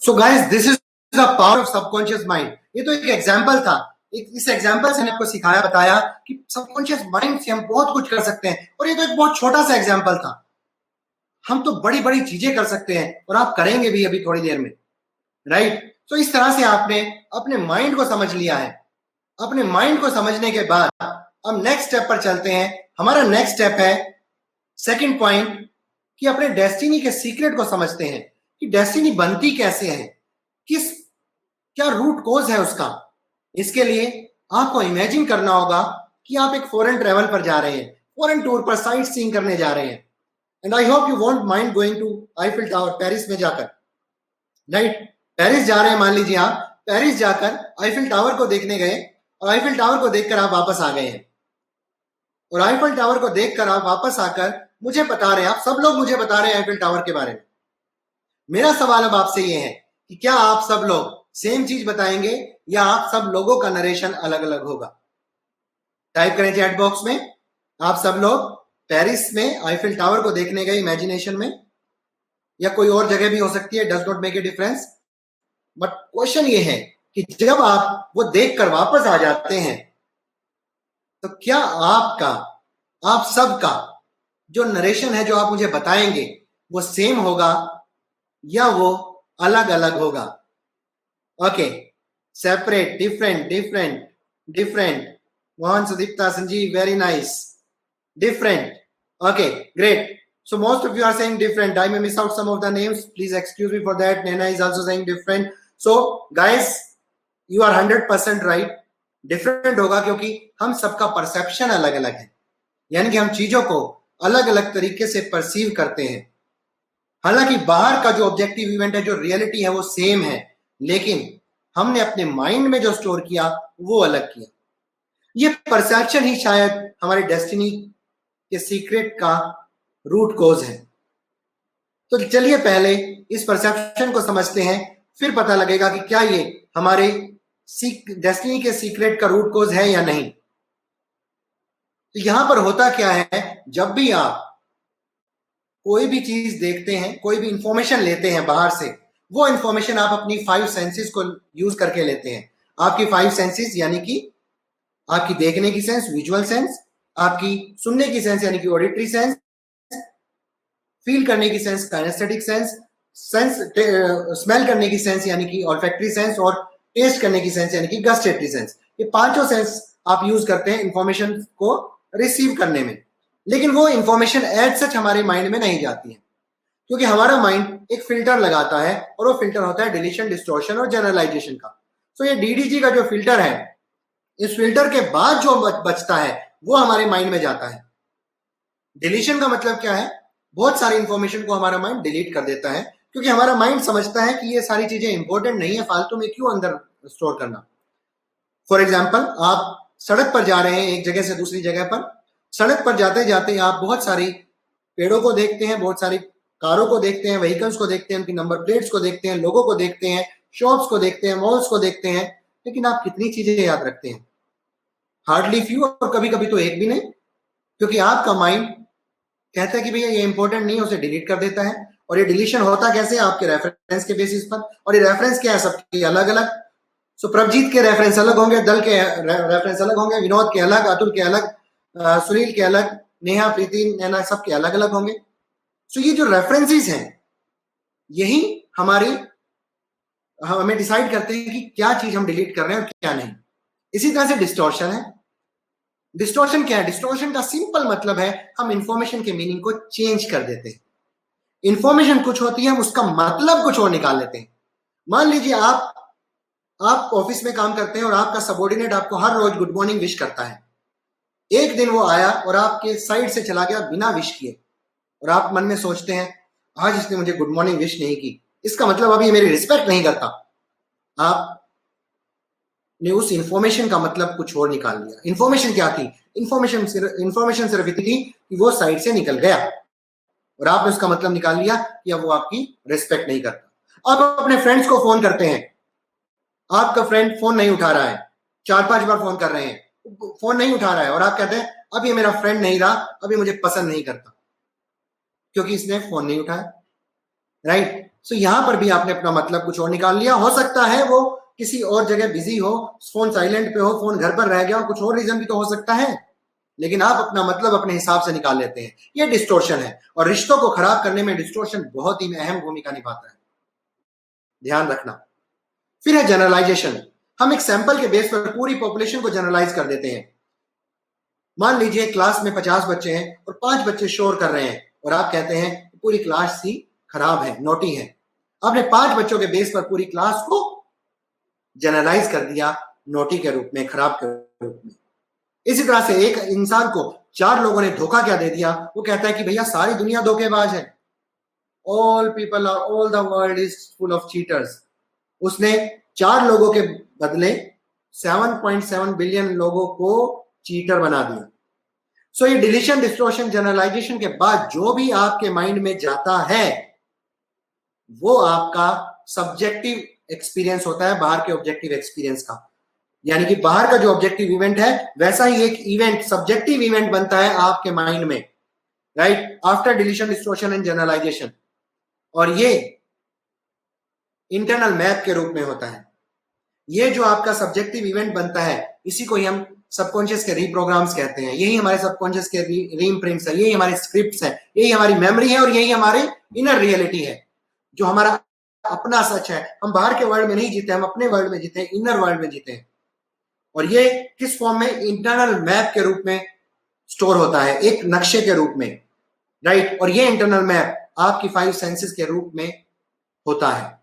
So guys, this is the power of subconscious mind. ये तो एक एग्जाम्पल था, इस एग्जाम्पल से आपको सिखाया बताया कि सबकॉन्शियस माइंड से हम बहुत कुछ कर सकते हैं, और ये तो एक बहुत छोटा सा एग्जाम्पल था। हम तो बड़ी बड़ी चीजें कर सकते हैं, और आप करेंगे भी अभी थोड़ी देर में, राइट? तो इस तरह से आपने अपने माइंड को समझ लिया है। अपने माइंड को समझने के बाद हम नेक्स्ट स्टेप पर चलते हैं। हमारा नेक्स्ट स्टेप है सेकंड पॉइंट, कि अपने डेस्टिनी के सीक्रेट को समझते हैं कि डेस्टिनी बनती कैसे है, क्या रूट कोज है उसका। इसके लिए आपको इमेजिन करना होगा कि आप एक फॉरेन ट्रेवल पर जा रहे हैं, फॉरेन टूर पर साइट सीइंग करने जा रहे हैं, and I hope you won't mind going to Eiffel tower, Paris में जाकर, राइट? पेरिस जा रहे हैं, मान लीजिए आप पेरिस जाकर आईफिल टावर को देखने गए, और आईफिल टावर को देखकर आप वापस आ गए हैं, और आईफिल टावर को देखकर आप वापस आकर मुझे बता रहे हैं, आप सब लोग मुझे बता रहे हैं आईफिल टावर के बारे में। मेरा सवाल अब आपसे ये है कि क्या आप सब लोग सेम चीज बताएंगे, या आप सब लोगों का नरेशन अलग अलग होगा? टाइप करें चैट बॉक्स में, आप सब लोग पेरिस में आईफिल टावर को देखने गए इमेजिनेशन में, या कोई और जगह भी हो सकती है, does not make a difference. But question ये है कि जब आप वो देखकर वापस आ जाते हैं, तो क्या आपका, आप सबका जो नरेशन है, जो आप मुझे बताएंगे, वो सेम होगा या वो अलग अलग होगा? Okay, separate, different, different, different. Mohan, Sudipta, Sanjeev, very nice, different. Okay, great. So most of you are saying different. I may miss out some of the names. Please excuse me for that. Nena is also saying different. So guys, you are 100% right. Different होगा क्योंकि हम सबका perception अलग अलग है, यानी कि हम चीजों को अलग अलग तरीके से परसीव करते हैं। हालांकि बाहर का जो ऑब्जेक्टिव इवेंट है, जो रियलिटी है, वो सेम है, लेकिन हमने अपने माइंड में जो स्टोर किया वो अलग किया। ये परसेप्शन ही शायद हमारे डेस्टिनी के सीक्रेट का रूट कोज है। तो चलिए पहले इस परसेप्शन को समझते हैं, फिर पता लगेगा कि क्या ये हमारे डेस्टिनी के सीक्रेट का रूट कोज है या नहीं। तो यहां पर होता क्या है, जब भी आप कोई भी चीज देखते हैं, कोई भी इंफॉर्मेशन लेते हैं बाहर से, वो इंफॉर्मेशन आप अपनी 5 सेंसेस को यूज करके लेते हैं। आपकी 5 सेंसेस यानी कि आपकी देखने की सेंस, विजुअल सेंस, आपकी सुनने की सेंस यानी कि ऑडिटरी सेंस, फील करने की सेंस काइनेस्थेटिक सेंस, स्मेल करने की सेंस यानी कि ऑल्फैक्टरी सेंस, और टेस्ट करने की सेंस यानी कि गस्टेटरी सेंस। ये पांचों सेंस आप यूज करते हैं इंफॉर्मेशन को रिसीव करने में, लेकिन वो इंफॉर्मेशन एज सच हमारे माइंड में नहीं जाती है, क्योंकि हमारा माइंड एक फिल्टर लगाता है, और वो फिल्टर होता है डिलीशन, डिस्टॉर्शन और जनरलाइजेशन का। तो ये डीडीजी का जो फिल्टर है, इस फिल्टर के बाद जो बचता है वो हमारे माइंड में जाता है। डिलीशन का मतलब क्या है, बहुत सारी इंफॉर्मेशन को हमारा माइंड डिलीट कर देता है, क्योंकि हमारा माइंड समझता है कि ये सारी चीजें इंपॉर्टेंट नहीं है, फालतू में क्यों अंदर स्टोर करना। फॉर एग्जाम्पल, आप सड़क पर जा रहे हैं एक जगह से दूसरी जगह पर, सड़क पर जाते जाते आप बहुत सारी पेड़ों को देखते हैं, बहुत सारी कारों को देखते हैं, व्हीकल्स को देखते हैं, उनकी नंबर प्लेट्स को देखते हैं, लोगों को देखते हैं, शॉप्स को देखते हैं, मॉल्स को देखते हैं, लेकिन आप कितनी चीजें याद रखते हैं? हार्डली फ्यू, और कभी कभी तो एक भी नहीं, क्योंकि आपका माइंड कहता है कि भैया ये इंपॉर्टेंट नहीं है, उसे डिलीट कर देता है। और ये डिलीशन होता कैसे? आपके रेफरेंस के बेसिस पर, और ये रेफरेंस क्या है? सबके अलग अलग। सो प्रभजीत के रेफरेंस अलग होंगे, दल के रेफरेंस अलग होंगे, विनोद के अलग, अतुल के अलग, सुनील के अलग, नेहा, प्रीति, नैना, सबके अलग अलग होंगे। सो ये जो रेफरेंसेस हैं, यही हमें डिसाइड करते हैं कि क्या चीज हम डिलीट कर रहे हैं और क्या नहीं। इसी तरह से डिस्टॉर्शन है। डिस्टॉर्शन क्या है? डिस्टॉर्शन का सिंपल मतलब है हम इंफॉर्मेशन के मीनिंग को चेंज कर देते हैं। इंफॉर्मेशन कुछ होती है, हम उसका मतलब कुछ और निकाल लेते हैं। मान लीजिए आप ऑफिस में काम करते हैं और आपका सबॉर्डिनेट आपको हर रोज गुड मॉर्निंग विश करता है। एक दिन वो आया और आपके साइड से चला गया बिना विश किए, और आप मन में सोचते हैं आज इसने मुझे गुड मॉर्निंग विश नहीं की, इसका मतलब अभी मेरी रिस्पेक्ट नहीं करता। आपने उस इंफॉर्मेशन का मतलब कुछ और निकाल लिया। इंफॉर्मेशन क्या थी? इंफॉर्मेशन सिर्फ इतनी थी कि वो साइड से निकल गया, और आपने उसका मतलब निकाल लिया कि अब वो आपकी रिस्पेक्ट नहीं करता। आप अपने फ्रेंड्स को फोन करते हैं, आपका फ्रेंड फोन नहीं उठा रहा है, 4-5 बार फोन कर रहे हैं, फोन नहीं उठा रहा है, और आप कहते हैं अब ये मेरा फ्रेंड नहीं रहा, अब ये मुझे पसंद नहीं करता, क्योंकि इसने फोन नहीं उठाया। राइट? सो यहां पर भी आपने अपना मतलब कुछ और निकाल लिया। हो सकता है वो किसी और जगह बिजी हो, फोन साइलेंट पे हो, फोन घर पर रह गया हो, कुछ और रीजन भी तो हो सकता है, लेकिन आप अपना मतलब अपने हिसाब से निकाल लेते हैं। ये डिस्टोर्शन है, और रिश्तों को खराब करने में डिस्टोर्शन बहुत ही अहम भूमिका निभाता है, ध्यान रखना। फिर है जनरलाइजेशन। हम एक सैंपल के बेस पर पूरी पॉपुलेशन को जनरलाइज कर देते हैं। मान लीजिए क्लास में 50 बच्चे हैं और 5 बच्चे शोर कर रहे हैं, और आप कहते हैं पूरी क्लास ही खराब है, नोटी है। आपने 5 बच्चों के बेस पर पूरी क्लास को जनरलाइज कर दिया नोटी के रूप में, खराब के रूप में। इसी तरह से एक इंसान को 4 लोगों ने धोखा क्या दे दिया, वो कहता है कि भैया सारी दुनिया धोखेबाज है, all the world is full of cheaters. उसने 4 लोगों के बदले 7.7 बिलियन लोगों को चीटर बना दिया। सो ये डिलीशन, डिस्टॉर्शन, जनरलाइजेशन के बाद जो भी आपके माइंड में जाता है वो आपका सब्जेक्टिव एक्सपीरियंस होता है, बाहर के ऑब्जेक्टिव एक्सपीरियंस का। यानी कि बाहर का जो ऑब्जेक्टिव इवेंट है वैसा ही एक इवेंट, सब्जेक्टिव इवेंट बनता है आपके माइंड में, right, after deletion, distortion and generalisation. और ये इंटरनल मैप के रूप में होता है। ये जो आपका सब्जेक्टिव इवेंट बनता है, इसी को ही हम सबकॉन्शियस के रीप्रोग्राम्स कहते हैं। यही हमारे सबकॉन्शियस के रीइम्प्रिंट्स है, यही हमारे स्क्रिप्ट्स है, यही हमारी मेमोरी है, और यही हमारे इनर रियलिटी है, जो हमारा अपना सच है। हम बाहर के वर्ल्ड में नहीं जीते, हम अपने वर्ल्ड में जीते हैं, इनर वर्ल्ड में जीते हैं। और ये किस फॉर्म में? इंटरनल मैप के रूप में स्टोर होता है, एक नक्शे के रूप में, राइट। और ये इंटरनल मैप आपकी 5 सेंसेस के रूप में होता है,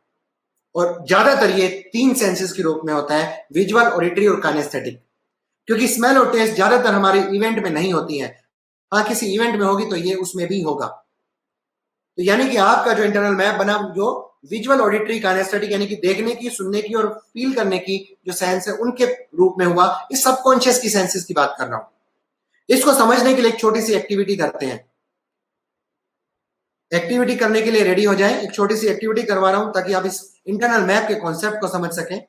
और ज्यादातर ये 3 सेंसेस के रूप में होता है, विजुअल, ऑडिटरी और काइनेस्थेटिक। क्योंकि स्मेल और टेस्ट ज्यादातर हमारे इवेंट में नहीं होती है, हाँ किसी इवेंट में होगी तो ये उसमें भी होगा। तो यानी कि आपका जो इंटरनल मैप बना, जो विजुअल, ऑडिटरी, काइनेस्थेटिक, यानी कि देखने की, सुनने की और फील करने की जो सेंस है उनके रूप में हुआ, इस सबकॉन्शियस की सेंसेस की बात कर रहा हूं। इसको समझने के लिए एक छोटी सी एक्टिविटी करते हैं। एक्टिविटी करने के लिए रेडी हो जाएं। एक छोटी सी एक्टिविटी करवा रहा हूं ताकि आप इस इंटरनल मैप के कॉन्सेप्ट को समझ सकें,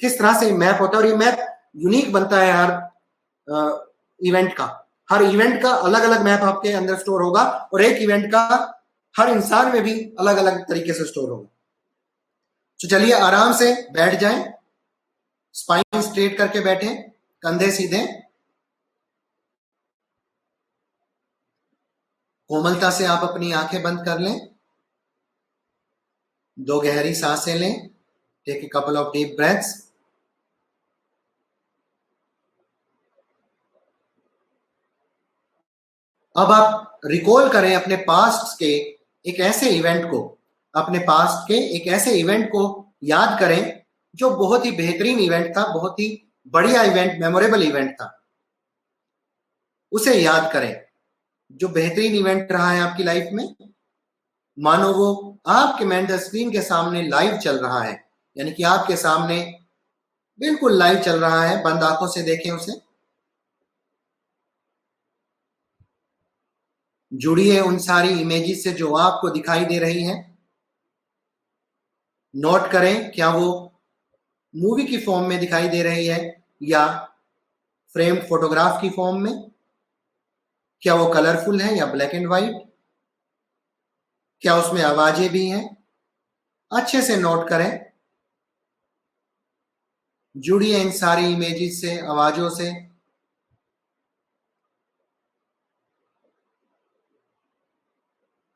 किस तरह से मैप होता है। और ये मैप यूनिक बनता है हर इवेंट का। हर इवेंट का अलग अलग मैप आपके अंदर स्टोर होगा, और एक इवेंट का हर इंसान में भी अलग अलग तरीके से स्टोर होगा। तो चलिए आराम से बैठ जाएं, स्पाइन स्ट्रेट करके बैठें, कंधे सीधे, कोमलता से आप अपनी आंखें बंद कर लें, 2 गहरी सांसें लें, take a couple of deep breaths. अब आप रिकॉल करें अपने पास्ट के एक ऐसे इवेंट को, अपने पास्ट के एक ऐसे इवेंट को याद करें जो बहुत ही बेहतरीन इवेंट था, बहुत ही बढ़िया इवेंट, मेमोरेबल इवेंट था। उसे याद करें जो बेहतरीन इवेंट रहा है आपकी लाइफ में। मानो वो आपके मेंटल स्क्रीन के सामने लाइव चल रहा है, यानी कि आपके सामने बिल्कुल लाइव चल रहा है, बंद आंखों से देखें उसे। जुड़िए उन सारी इमेजेस से जो आपको दिखाई दे रही हैं। नोट करें क्या वो मूवी की फॉर्म में दिखाई दे रही है या फ्रेम्ड फोटोग्राफ की फॉर्म में, क्या वो कलरफुल है या ब्लैक एंड व्हाइट, क्या उसमें आवाजें भी हैं। अच्छे से नोट करें, जुड़िए इन सारी इमेजेस से, आवाजों से।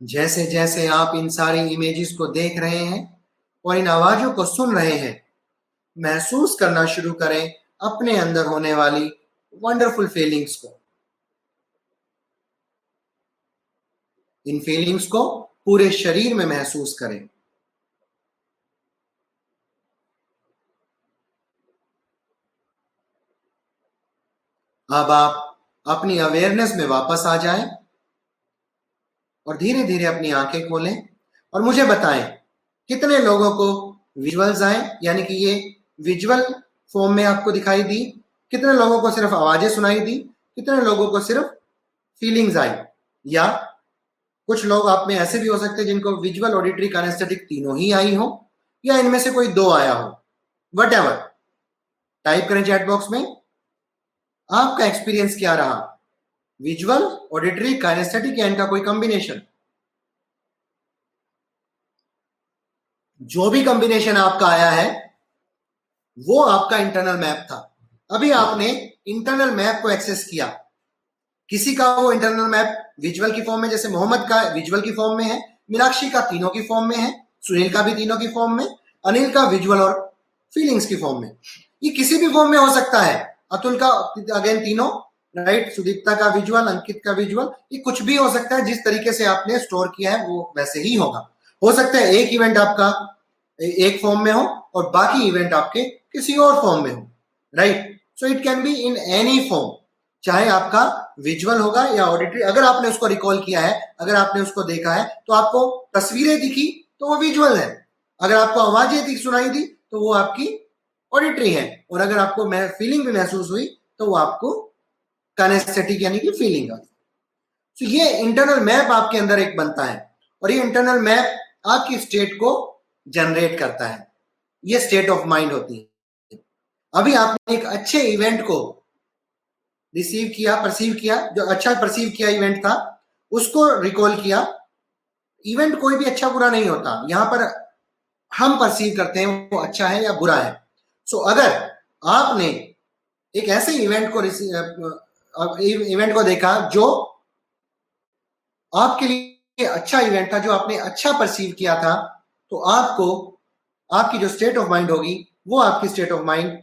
जैसे जैसे आप इन सारी इमेजेस को देख रहे हैं और इन आवाजों को सुन रहे हैं, महसूस करना शुरू करें अपने अंदर होने वाली वंडरफुल फीलिंग्स को, इन फीलिंग्स को पूरे शरीर में महसूस करें। अब आप अपनी अवेयरनेस में वापस आ जाएं और धीरे धीरे अपनी आंखें खोलें और मुझे बताएं कितने लोगों को विजुअल्स आए, यानी कि ये विजुअल फॉर्म में आपको दिखाई दी, कितने लोगों को सिर्फ आवाजें सुनाई दी, कितने लोगों को सिर्फ फीलिंग्स आई, या कुछ लोग आप में ऐसे भी हो सकते हैं जिनको विजुअल, ऑडिटरी, काइनेस्थेटिक तीनों ही आई हो, या इनमें से कोई दो आया हो। वट एवर, टाइप करें चैट बॉक्स में आपका एक्सपीरियंस क्या रहा, विजुअल, ऑडिटरी, काइनेस्थेटिक या इनका कोई कॉम्बिनेशन। जो भी कॉम्बिनेशन आपका आया है वो आपका इंटरनल मैप था। अभी आपने इंटरनल मैप को एक्सेस किया, किसी का वो इंटरनल मैप विजुअल की फॉर्म में, जैसे मोहम्मद का विजुअल की फॉर्म में है, मीनाक्षी का तीनों की फॉर्म में है, सुनील का भी तीनों की फॉर्म में, अनिल का विजुअल और फीलिंग्स की फॉर्म में। ये किसी भी फॉर्म में हो सकता है, अतुल का अगेन तीनों, राइट, सुदीप्ता का विजुअल, अंकित का विजुअल, ये कुछ भी हो सकता है। जिस तरीके से आपने स्टोर किया है वो वैसे ही होगा। हो सकता है एक इवेंट आपका एक फॉर्म में हो और बाकी इवेंट आपके किसी और फॉर्म में हो, right. So it can be in any form, चाहे आपका विजुअल होगा या ऑडिटरी। अगर आपने उसको रिकॉल किया है, अगर आपने उसको देखा है, तो आपको तस्वीरें दिखी तो वो विजुअल है, अगर आपको आवाजें सुनाई दी तो वो आपकी ऑडिटरी है, और अगर आपको फीलिंग भी महसूस हुई तो वो आपको काइनेस्थेटिक यानी कि फीलिंग आई। तो ये इंटरनल मैप आपके अंदर एक बनता है और ये इंटरनल मैप आपकी स्टेट को जनरेट करता है। ये स्टेट ऑफ माइंड होती है। अभी आपने एक अच्छे इवेंट को रिसीव किया, परसीव किया, जो अच्छा परसीव किया इवेंट था उसको रिकॉल किया। इवेंट कोई भी अच्छा बुरा नहीं होता, यहां पर हम परसीव करते हैं वो अच्छा है या बुरा है। सो अगर आपने एक ऐसे इवेंट को देखा जो आपके लिए अच्छा इवेंट था, जो आपने अच्छा परसीव किया था, तो आपको आपकी जो स्टेट ऑफ माइंड होगी वो आपकी state of mind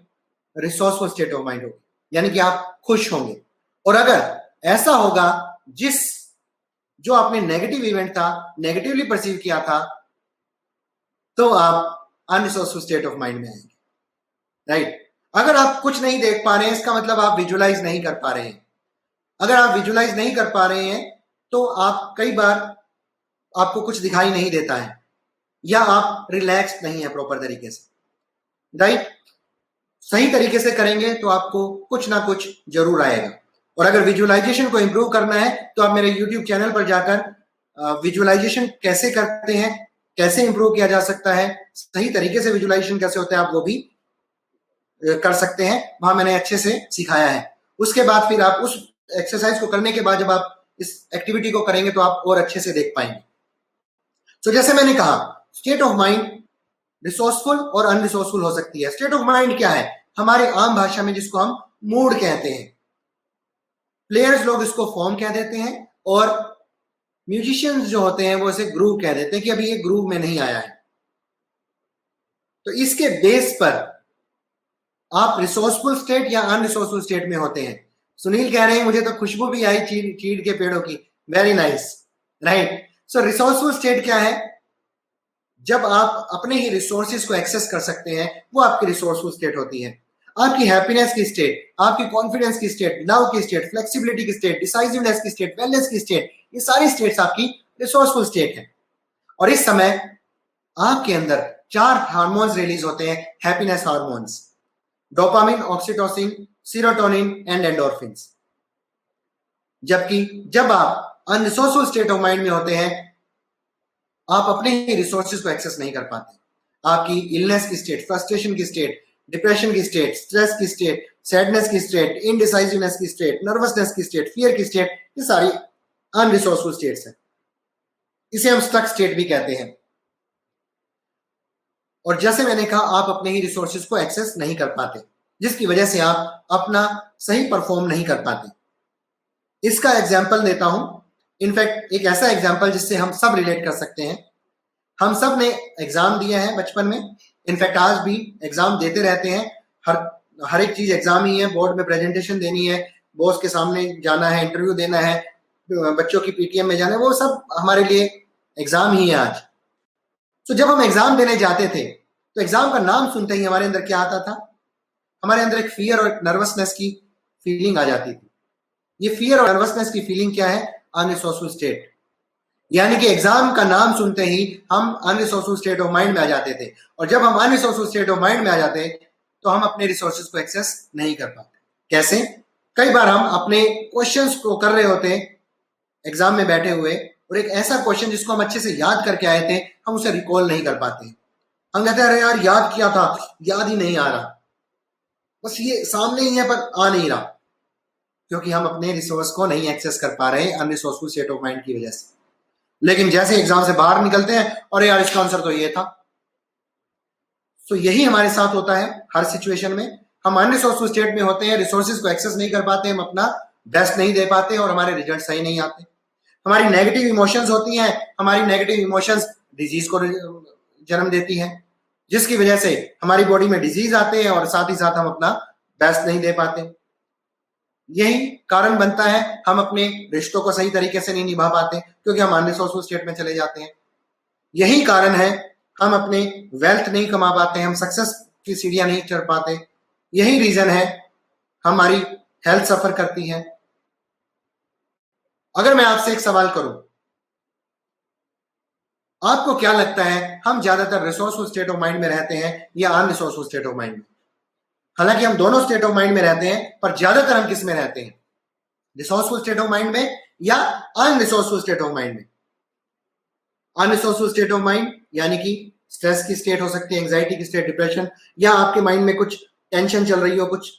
resourceful state of mind होगी, यानी कि आप खुश होंगे। और अगर ऐसा होगा जो आपने नेगेटिव इवेंट था, नेगेटिवली परसीव किया था, तो आप अनरिसोर्सफुल स्टेट ऑफ माइंड में आएंगे, राइट। अगर आप कुछ नहीं देख पा रहे हैं, इसका मतलब आप विजुअलाइज नहीं कर पा रहे हैं। अगर आप विजुअलाइज नहीं कर पा रहे हैं तो आप कई बार आपको कुछ दिखाई नहीं देता है, या आप रिलैक्स नहीं है प्रॉपर तरीके से, राइट। सही तरीके से करेंगे तो आपको कुछ ना कुछ जरूर आएगा। और अगर विजुअलाइजेशन को इंप्रूव करना है तो आप मेरे YouTube चैनल पर जाकर विजुअलाइजेशन कैसे करते हैं, कैसे इंप्रूव किया जा सकता है, सही तरीके से विजुअलाइजेशन कैसे होता है, आप वो भी कर सकते हैं। वहां मैंने अच्छे से सिखाया है। उसके बाद फिर आप उस एक्सरसाइज को करने के बाद जब आप इस एक्टिविटी को करेंगे तो आप और अच्छे से देख पाएंगे। तो जैसे मैंने कहा, स्टेट ऑफ माइंड रिसोर्सफुल और अनरिसोर्सफुल हो सकती है। स्टेट ऑफ माइंड क्या है? हमारे आम भाषा में जिसको हम मूड कहते हैं, प्लेयर्स लोग इसको फॉर्म कह देते हैं, और म्यूजिशियंस जो होते हैं वो इसे ग्रूव कह देते हैं कि अभी ये ग्रूव में नहीं आया है। तो इसके बेस पर आप रिसोर्सफुल स्टेट या अनरिसोर्सफुल स्टेट में होते हैं। सुनील कह रहे हैं मुझे तो खुशबू भी आई चीड़ के पेड़ों की, वेरी नाइस, राइट। सो रिसोर्सफुल स्टेट क्या है? जब आप अपने ही रिसोर्सेज को एक्सेस कर सकते हैं, वो आपकी रिसोर्सफुल स्टेट होती है। आपकी हैप्पीनेस की स्टेट, आपकी कॉन्फिडेंस की स्टेट, लव की स्टेट, फ्लेक्सिबिलिटी की स्टेट, डिसाइसिवनेस की स्टेट, वेलनेस की स्टेट, ये सारी स्टेट्स आपकी रिसोर्सफुल स्टेट है। और इस समय आपके अंदर 4 हार्मोन्स रिलीज होते हैं, happiness hormones, dopamine, oxytocin, serotonin and endorphins. जबकि जब आप अनरिसोर्सफुल स्टेट ऑफ माइंड में होते हैं, आप अपने ही रिसोर्सेज को एक्सेस नहीं कर पाते। आपकी इलनेस की स्टेट, फ्रस्ट्रेशन की स्टेट, डिप्रेशन की स्टेट, स्ट्रेस की स्टेट, सैडनेस की स्टेट, इनडिसाइसिवनेस की स्टेट, नर्वसनेस की स्टेट, फियर की स्टेट, ये सारी अनरिसोर्सफुल स्टेट्स हैं। इसे हम स्टक स्टेट भी कहते हैं। और जैसे मैंने कहा, आप अपने ही रिसोर्सेज को एक्सेस नहीं कर पाते, जिसकी वजह से आप अपना सही परफॉर्म नहीं कर पाते। इसका एग्जाम्पल देता हूं, इनफैक्ट एक ऐसा एग्जाम्पल जिससे हम सब रिलेट कर सकते हैं। हम सब ने एग्जाम दिया है बचपन में, इनफैक्ट आज भी एग्जाम देते रहते हैं। हर हर एक चीज एग्जाम ही है, बोर्ड में प्रेजेंटेशन देनी है, बॉस के सामने जाना है, इंटरव्यू देना है, बच्चों की पीटीएम में जाना है, वो सब हमारे लिए एग्जाम ही है आज। तो जब हम एग्जाम देने जाते थे तो एग्जाम का नाम सुनते ही हमारे अंदर क्या आता था? हमारे अंदर एक फियर और नर्वसनेस की फीलिंग आ जाती थी। ये फियर और नर्वसनेस की फीलिंग क्या है? Unresourceful state. यानी कि एग्जाम का नाम सुनते ही हम अनरिसोर्सफुल स्टेट ऑफ माइंड में आ जाते थे, और जब हम अनरिसोर्सफुल स्टेट ऑफ माइंड में आ जाते तो हम अपने रिसोर्सेज को एक्सेस नहीं कर पाते। कैसे? कई बार हम अपने क्वेश्चंस को कर रहे होते एग्जाम में बैठे हुए, और एक ऐसा क्वेश्चन जिसको हम अच्छे से याद करके आए थे, हम उसे रिकॉल नहीं कर पाते। हम कहते हैं अरे यार याद किया था, याद ही नहीं आ रहा, बस ये सामने ही है पर आ नहीं रहा, क्योंकि हम अपने रिसोर्स को नहीं एक्सेस कर पा रहे अनरिसोर्सफुल स्टेट ऑफ माइंड की वजह से। लेकिन जैसे एग्जाम से बाहर निकलते हैं, और यार इसका आंसर तो ये था। तो यही हमारे साथ होता है हर सिचुएशन में। हम अनरिसोर्सफुल स्टेट में होते हैं, रिसोर्सेज को एक्सेस नहीं कर पाते, हम अपना बेस्ट नहीं दे पाते, और हमारे रिजल्ट सही नहीं आते। हमारी नेगेटिव इमोशंस होती हैं, हमारी नेगेटिव इमोशंस डिजीज को जन्म देती हैं, जिसकी वजह से हमारी बॉडी में डिजीज आते हैं, और साथ ही साथ हम अपना बेस्ट नहीं दे पाते। यही कारण बनता है हम अपने रिश्तों को सही तरीके से नहीं निभा पाते, क्योंकि हम अनरिसोर्सफुल स्टेट में चले जाते हैं। यही कारण है हम अपने वेल्थ नहीं कमा पाते, हम सक्सेस की सीढ़ियां नहीं चढ़ पाते। यही रीजन है हमारी हेल्थ सफर करती है। अगर मैं आपसे एक सवाल करूं, आपको क्या लगता है हम ज्यादातर रिसोर्सफुल स्टेट ऑफ माइंड में रहते हैं या अनरिसोर्सफुल स्टेट ऑफ माइंड में? हालांकि हम दोनों स्टेट ऑफ माइंड में रहते हैं, पर ज्यादातर हम किस में रहते हैं? रिसोर्सफुल स्टेट ऑफ माइंड में या अनरिसोर्सफुल स्टेट ऑफ माइंड में? अनरिसोर्सफुल स्टेट ऑफ माइंड यानी कि स्ट्रेस की स्टेट हो सकती है, एंजाइटी की स्टेट, डिप्रेशन, या आपके माइंड में कुछ टेंशन चल रही हो, कुछ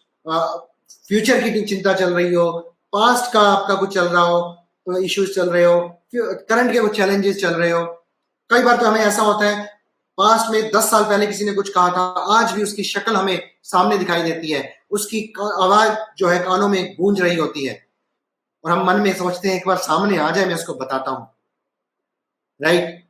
फ्यूचर की चिंता चल रही हो, पास्ट का आपका कुछ चल रहा हो, तो इश्यूज चल रहे हो, करंट के कुछ चैलेंजेस चल रहे हो। कई बार तो हमें ऐसा होता है, पास्ट में 10 साल पहले किसी ने कुछ कहा था, आज भी उसकी शक्ल हमें सामने दिखाई देती है, उसकी आवाज जो है कानों में गूंज रही होती है, और हम मन में सोचते हैं एक बार सामने आ जाए, मैं उसको बताता हूं। राइट?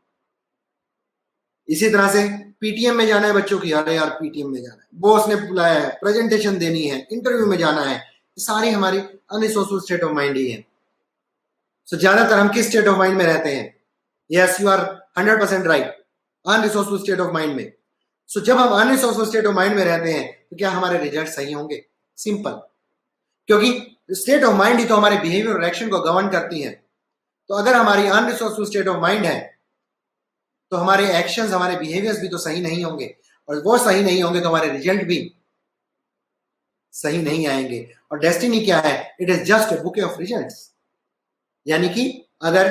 इसी तरह से पीटीएम में जाना है बच्चों की, अरे यार पीटीएम में जाना है, बॉस ने बुलाया है, प्रेजेंटेशन देनी है, इंटरव्यू में जाना है, सारी हमारी अनरिसोर्सफुल स्टेट ऑफ माइंड ही है। सो ज्यादातर हम किस स्टेट ऑफ माइंड में रहते हैं? Yes, you are 100% right, unresourceful state of mind में। सो जब हम अनरिसोर्सफुल स्टेट ऑफ माइंड में रहते हैं तो क्या हमारे रिजल्ट सही होंगे? सिंपल, क्योंकि स्टेट ऑफ माइंड ही तो हमारे बिहेवियर और एक्शन को गवर्न करती है। तो अगर हमारी अनरिसोर्सफुल स्टेट ऑफ माइंड है तो हमारे एक्शंस, हमारे बिहेवियर्स भी तो सही नहीं होंगे, और वो सही नहीं होंगे तो हमारे रिजल्ट भी सही नहीं आएंगे। और डेस्टिनी क्या है? It is just a bouquet of results. यानी कि अगर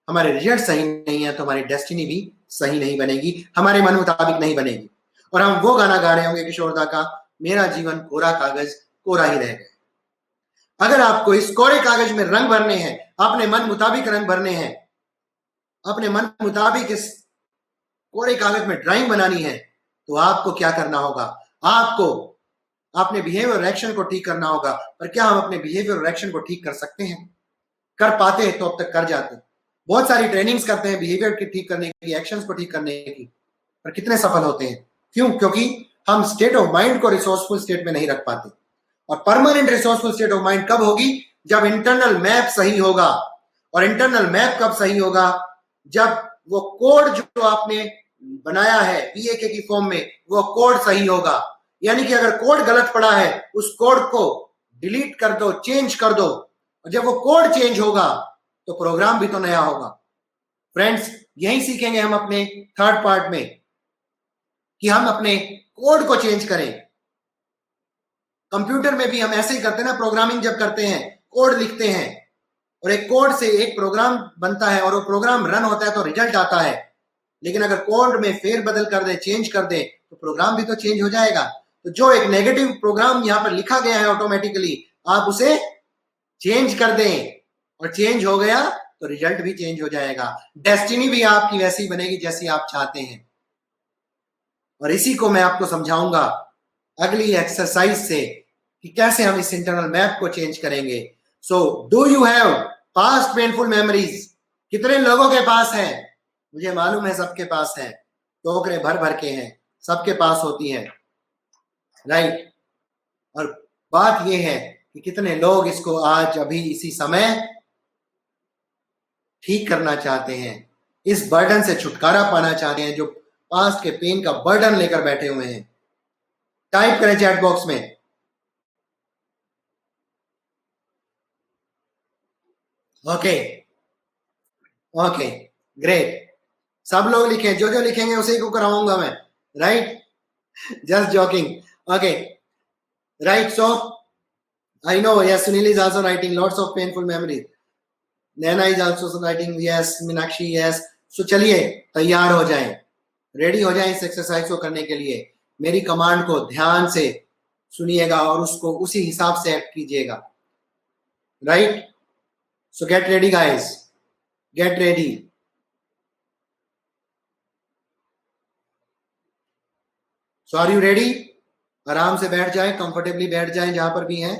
हमारे रिजल्ट सही नहीं है तो हमारी डेस्टिनी भी सही नहीं बनेगी, हमारे मन मुताबिक नहीं बनेगी, और हम वो गाना गा रहे होंगे किशोरदा का, मेरा जीवन कोरा कागज कोरा ही रह गया। अगर आपको इस कोरे कागज में रंग भरने हैं, अपने मन मुताबिक रंग भरने हैं, अपने मन मुताबिक इस कोरे कागज में ड्राइंग बनानी है, तो आपको क्या करना होगा? आपको अपने बिहेवियर और एक्शन को ठीक करना होगा। पर क्या हम अपने बिहेवियर और एक्शन को ठीक कर सकते हैं? कर पाते हैं तो अब तक कर जाते। बहुत सारी ट्रेनिंग्स करते हैं बिहेवियर की ठीक करने की, एक्शंस को ठीक करने की, पर कितने सफल होते हैं? क्यों? क्योंकि हम स्टेट ऑफ माइंड को रिसोर्सफुल स्टेट में नहीं रख पाते। और permanent resourceful state of mind कब होगी? जब इंटरनल मैप सही होगा। और इंटरनल मैप कब सही होगा? जब वो कोड जो आपने बनाया है बीएके की फॉर्म में, वो कोड सही होगा। यानी कि अगर कोड गलत पड़ा है, उस कोड को डिलीट कर दो, चेंज कर दो, और जब वो कोड चेंज होगा तो प्रोग्राम भी तो नया होगा। फ्रेंड्स, यही सीखेंगे हम अपने थर्ड पार्ट में, कि हम अपने कोड को चेंज करें। कंप्यूटर में भी हम ऐसे ही करते हैं ना, प्रोग्रामिंग जब करते हैं, कोड लिखते हैं, और एक कोड से एक प्रोग्राम बनता है, और वो प्रोग्राम रन होता है तो रिजल्ट आता है। लेकिन अगर कोड में फेर बदल कर दे, चेंज कर दे, तो प्रोग्राम भी तो चेंज हो जाएगा। तो जो एक नेगेटिव प्रोग्राम यहां पर लिखा गया है ऑटोमेटिकली, आप उसे चेंज कर दें, और चेंज हो गया तो रिजल्ट भी चेंज हो जाएगा। डेस्टिनी भी आपकी वैसी बनेगी जैसी आप चाहते हैं। और इसी को मैं आपको समझाऊंगा अगली एक्सरसाइज से, कि कैसे हम इस इंटरनल मैप को चेंज करेंगे। So do you have past painful memories? कितने लोगों के पास है? मुझे मालूम है सबके पास है, टोकरे भर भर के हैं, सबके पास होती है। राइट। और बात यह है कि कितने लोग इसको आज अभी इसी समय ठीक करना चाहते हैं, इस बर्डन से छुटकारा पाना चाहते हैं, जो पास्ट के पेन का बर्डन लेकर बैठे हुए हैं। टाइप करें चैट बॉक्स में। Okay okay great. सब लोग लिखें, जो जो लिखेंगे उसी को कराऊंगा मैं, right? Just joking. Okay right. So I know, yes, Sunil is also writing lots of painful memories. Naina is also writing, yes, Minakshi, yes. So चलिए तैयार हो जाएं, रेडी हो जाएं इस एक्सरसाइज को करने के लिए। मेरी कमांड को ध्यान से सुनिएगा और उसको उसी हिसाब से एक्ट कीजिएगा, right? So get ready guys, get ready. So are you ready? आराम से बैठ जाएं, कंफर्टेबली बैठ जाएं जहां पर भी हैं,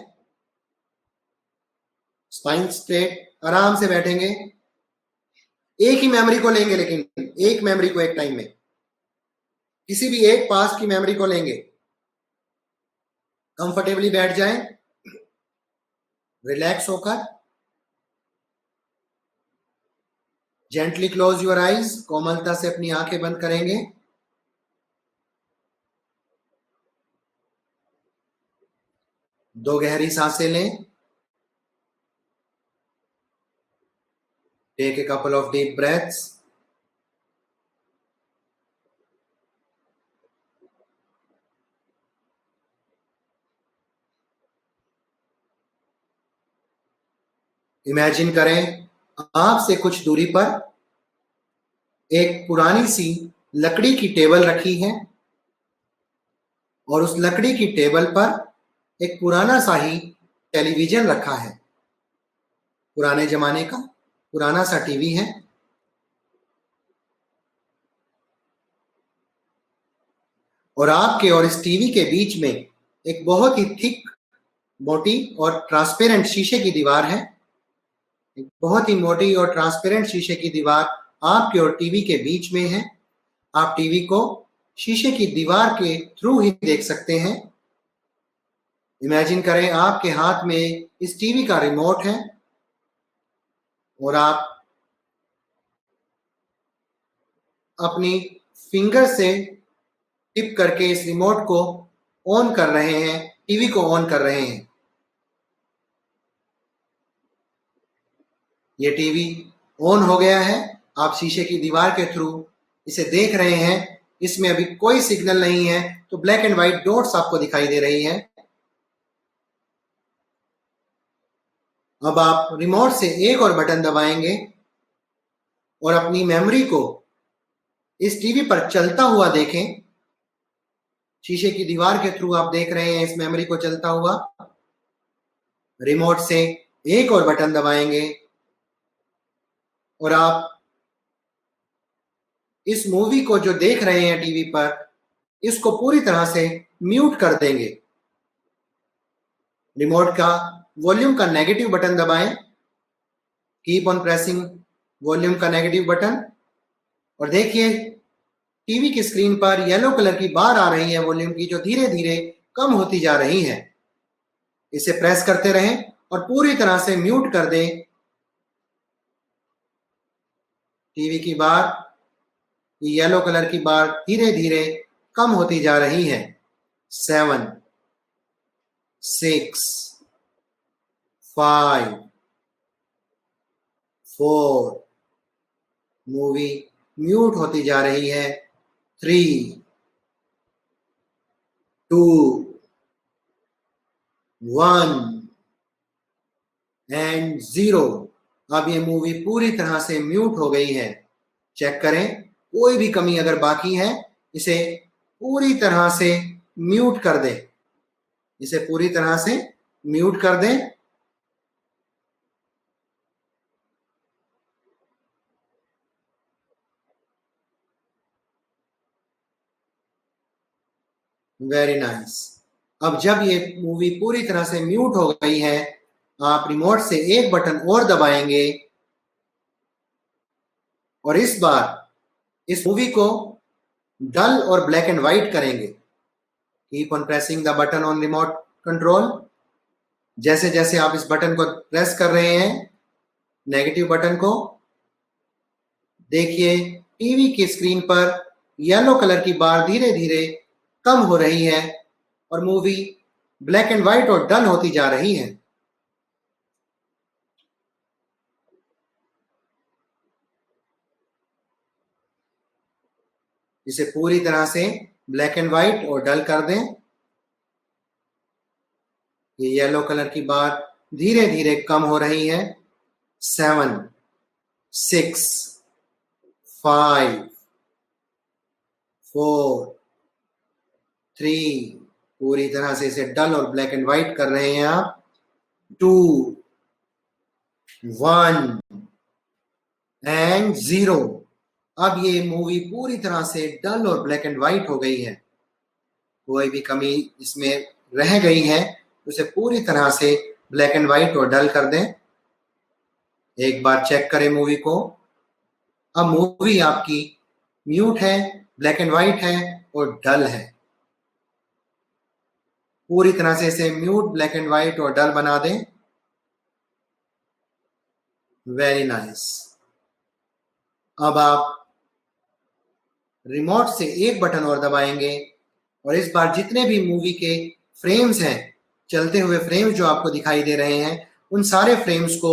स्पाइन स्ट्रेट, आराम से बैठेंगे। एक ही मेमोरी को लेंगे, लेकिन एक मेमोरी को एक टाइम में, किसी भी एक पास की मेमोरी को लेंगे। कंफर्टेबली बैठ जाएं, रिलैक्स होकर। जेंटली क्लोज योर आईज, कोमलता से अपनी आंखें बंद करेंगे। दो गहरी सांसें लें। Take a couple of deep breaths. Imagine करें आपसे कुछ दूरी पर एक पुरानी सी लकड़ी की टेबल रखी है और उस लकड़ी की टेबल पर एक पुराना सा ही टेलीविजन रखा है, पुराने जमाने का पुराना सा टीवी है। और आपके और इस टीवी के बीच में एक बहुत ही थिक, मोटी और ट्रांसपेरेंट शीशे की दीवार है। एक बहुत ही मोटी और ट्रांसपेरेंट शीशे की दीवार आपके और टीवी के बीच में है। आप टीवी को शीशे की दीवार के थ्रू ही देख सकते हैं। इमेजिन करें आपके हाथ में इस टीवी का रिमोट है और आप अपनी फिंगर से टिप करके इस रिमोट को ऑन कर रहे हैं, टीवी को ऑन कर रहे हैं। ये टीवी ऑन हो गया है, आप शीशे की दीवार के थ्रू इसे देख रहे हैं। इसमें अभी कोई सिग्नल नहीं है, तो ब्लैक एंड व्हाइट डॉट्स आपको दिखाई दे रही हैं। अब आप रिमोट से एक और बटन दबाएंगे और अपनी मेमोरी को इस टीवी पर चलता हुआ देखें। शीशे की दीवार के थ्रू आप देख रहे हैं इस मेमोरी को चलता हुआ। रिमोट से एक और बटन दबाएंगे और आप इस मूवी को जो देख रहे हैं टीवी पर, इसको पूरी तरह से म्यूट कर देंगे। रिमोट का वॉल्यूम का नेगेटिव बटन दबाएं, कीप ऑन प्रेसिंग वॉल्यूम का नेगेटिव बटन, और देखिए टीवी की स्क्रीन पर येलो कलर की बार आ रही है वॉल्यूम की, जो धीरे धीरे कम होती जा रही है। इसे प्रेस करते रहें और पूरी तरह से म्यूट कर दें टीवी की बार। येलो कलर की बार धीरे धीरे कम होती जा रही है। 7 6 5 4, मूवी म्यूट होती जा रही है। 3 2 1 एंड 0। अब ये मूवी पूरी तरह से म्यूट हो गई है। चेक करें, कोई भी कमी अगर बाकी है, इसे पूरी तरह से म्यूट कर दें। इसे पूरी तरह से म्यूट कर दें। Very nice. अब जब ये मूवी पूरी तरह से म्यूट हो गई है, आप रिमोट से एक बटन और दबाएंगे और इस बार इस मूवी को डल और ब्लैक एंड व्हाइट करेंगे। Keep on pressing the button on remote control. जैसे जैसे आप इस बटन को प्रेस कर रहे हैं, नेगेटिव बटन को, देखिए टीवी की स्क्रीन पर येलो कलर की बार धीरे धीरे कम हो रही है और मूवी ब्लैक एंड व्हाइट और डल होती जा रही है। इसे पूरी तरह से ब्लैक एंड व्हाइट और डल कर दें। ये येलो कलर की बार धीरे धीरे कम हो रही है। 7, 6, 5, 4, 3, पूरी तरह से इसे डल और ब्लैक एंड व्हाइट कर रहे हैं आप। 2, 1 एंड 0। अब ये मूवी पूरी तरह से डल और ब्लैक एंड व्हाइट हो गई है। कोई भी कमी इसमें रह गई है उसे पूरी तरह से ब्लैक एंड व्हाइट और डल कर दें। एक बार चेक करें मूवी को। अब मूवी आपकी म्यूट है, ब्लैक एंड व्हाइट है और डल है। पूरी तरह से इसे म्यूट, ब्लैक एंड व्हाइट और डल बना दें। Very nice. अब आप रिमोट से एक बटन और दबाएंगे और इस बार जितने भी मूवी के फ्रेम्स हैं, चलते हुए फ्रेम्स जो आपको दिखाई दे रहे हैं, उन सारे फ्रेम्स को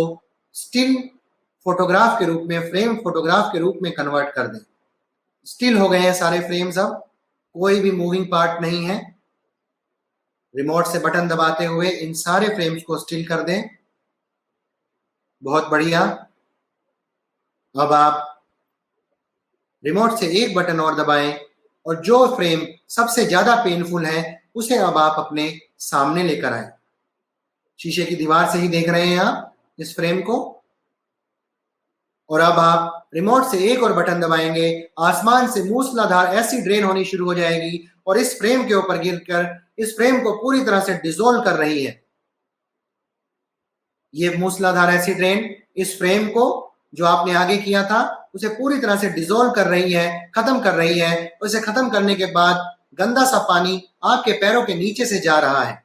स्टिल फोटोग्राफ के रूप में, फ्रेम फोटोग्राफ के रूप में कन्वर्ट कर दें। स्टिल हो गए हैं सारे फ्रेम्स, अब कोई भी मूविंग पार्ट नहीं है। रिमोट से बटन दबाते हुए इन सारे फ्रेम्स को स्टिल कर दें। बहुत बढ़िया। अब आप रिमोट से एक बटन और दबाएं और जो फ्रेम सबसे ज्यादा पेनफुल है उसे अब आप अपने सामने लेकर आए। शीशे की दीवार से ही देख रहे हैं आप इस फ्रेम को। और अब आप रिमोट से एक और बटन दबाएंगे, आसमान से मूसलाधार एसिड रेन होनी शुरू हो जाएगी और इस फ्रेम के ऊपर गिरकर इस फ्रेम को पूरी तरह से डिसॉल्व कर रही है। ये मूसलाधार एसिड रेन इस फ्रेम को जो आपने आगे किया था उसे पूरी तरह से डिसॉल्व कर रही है, खत्म कर रही है। और इसे खत्म करने के बाद गंदा सा पानी आपके पैरों के नीचे से जा रहा है।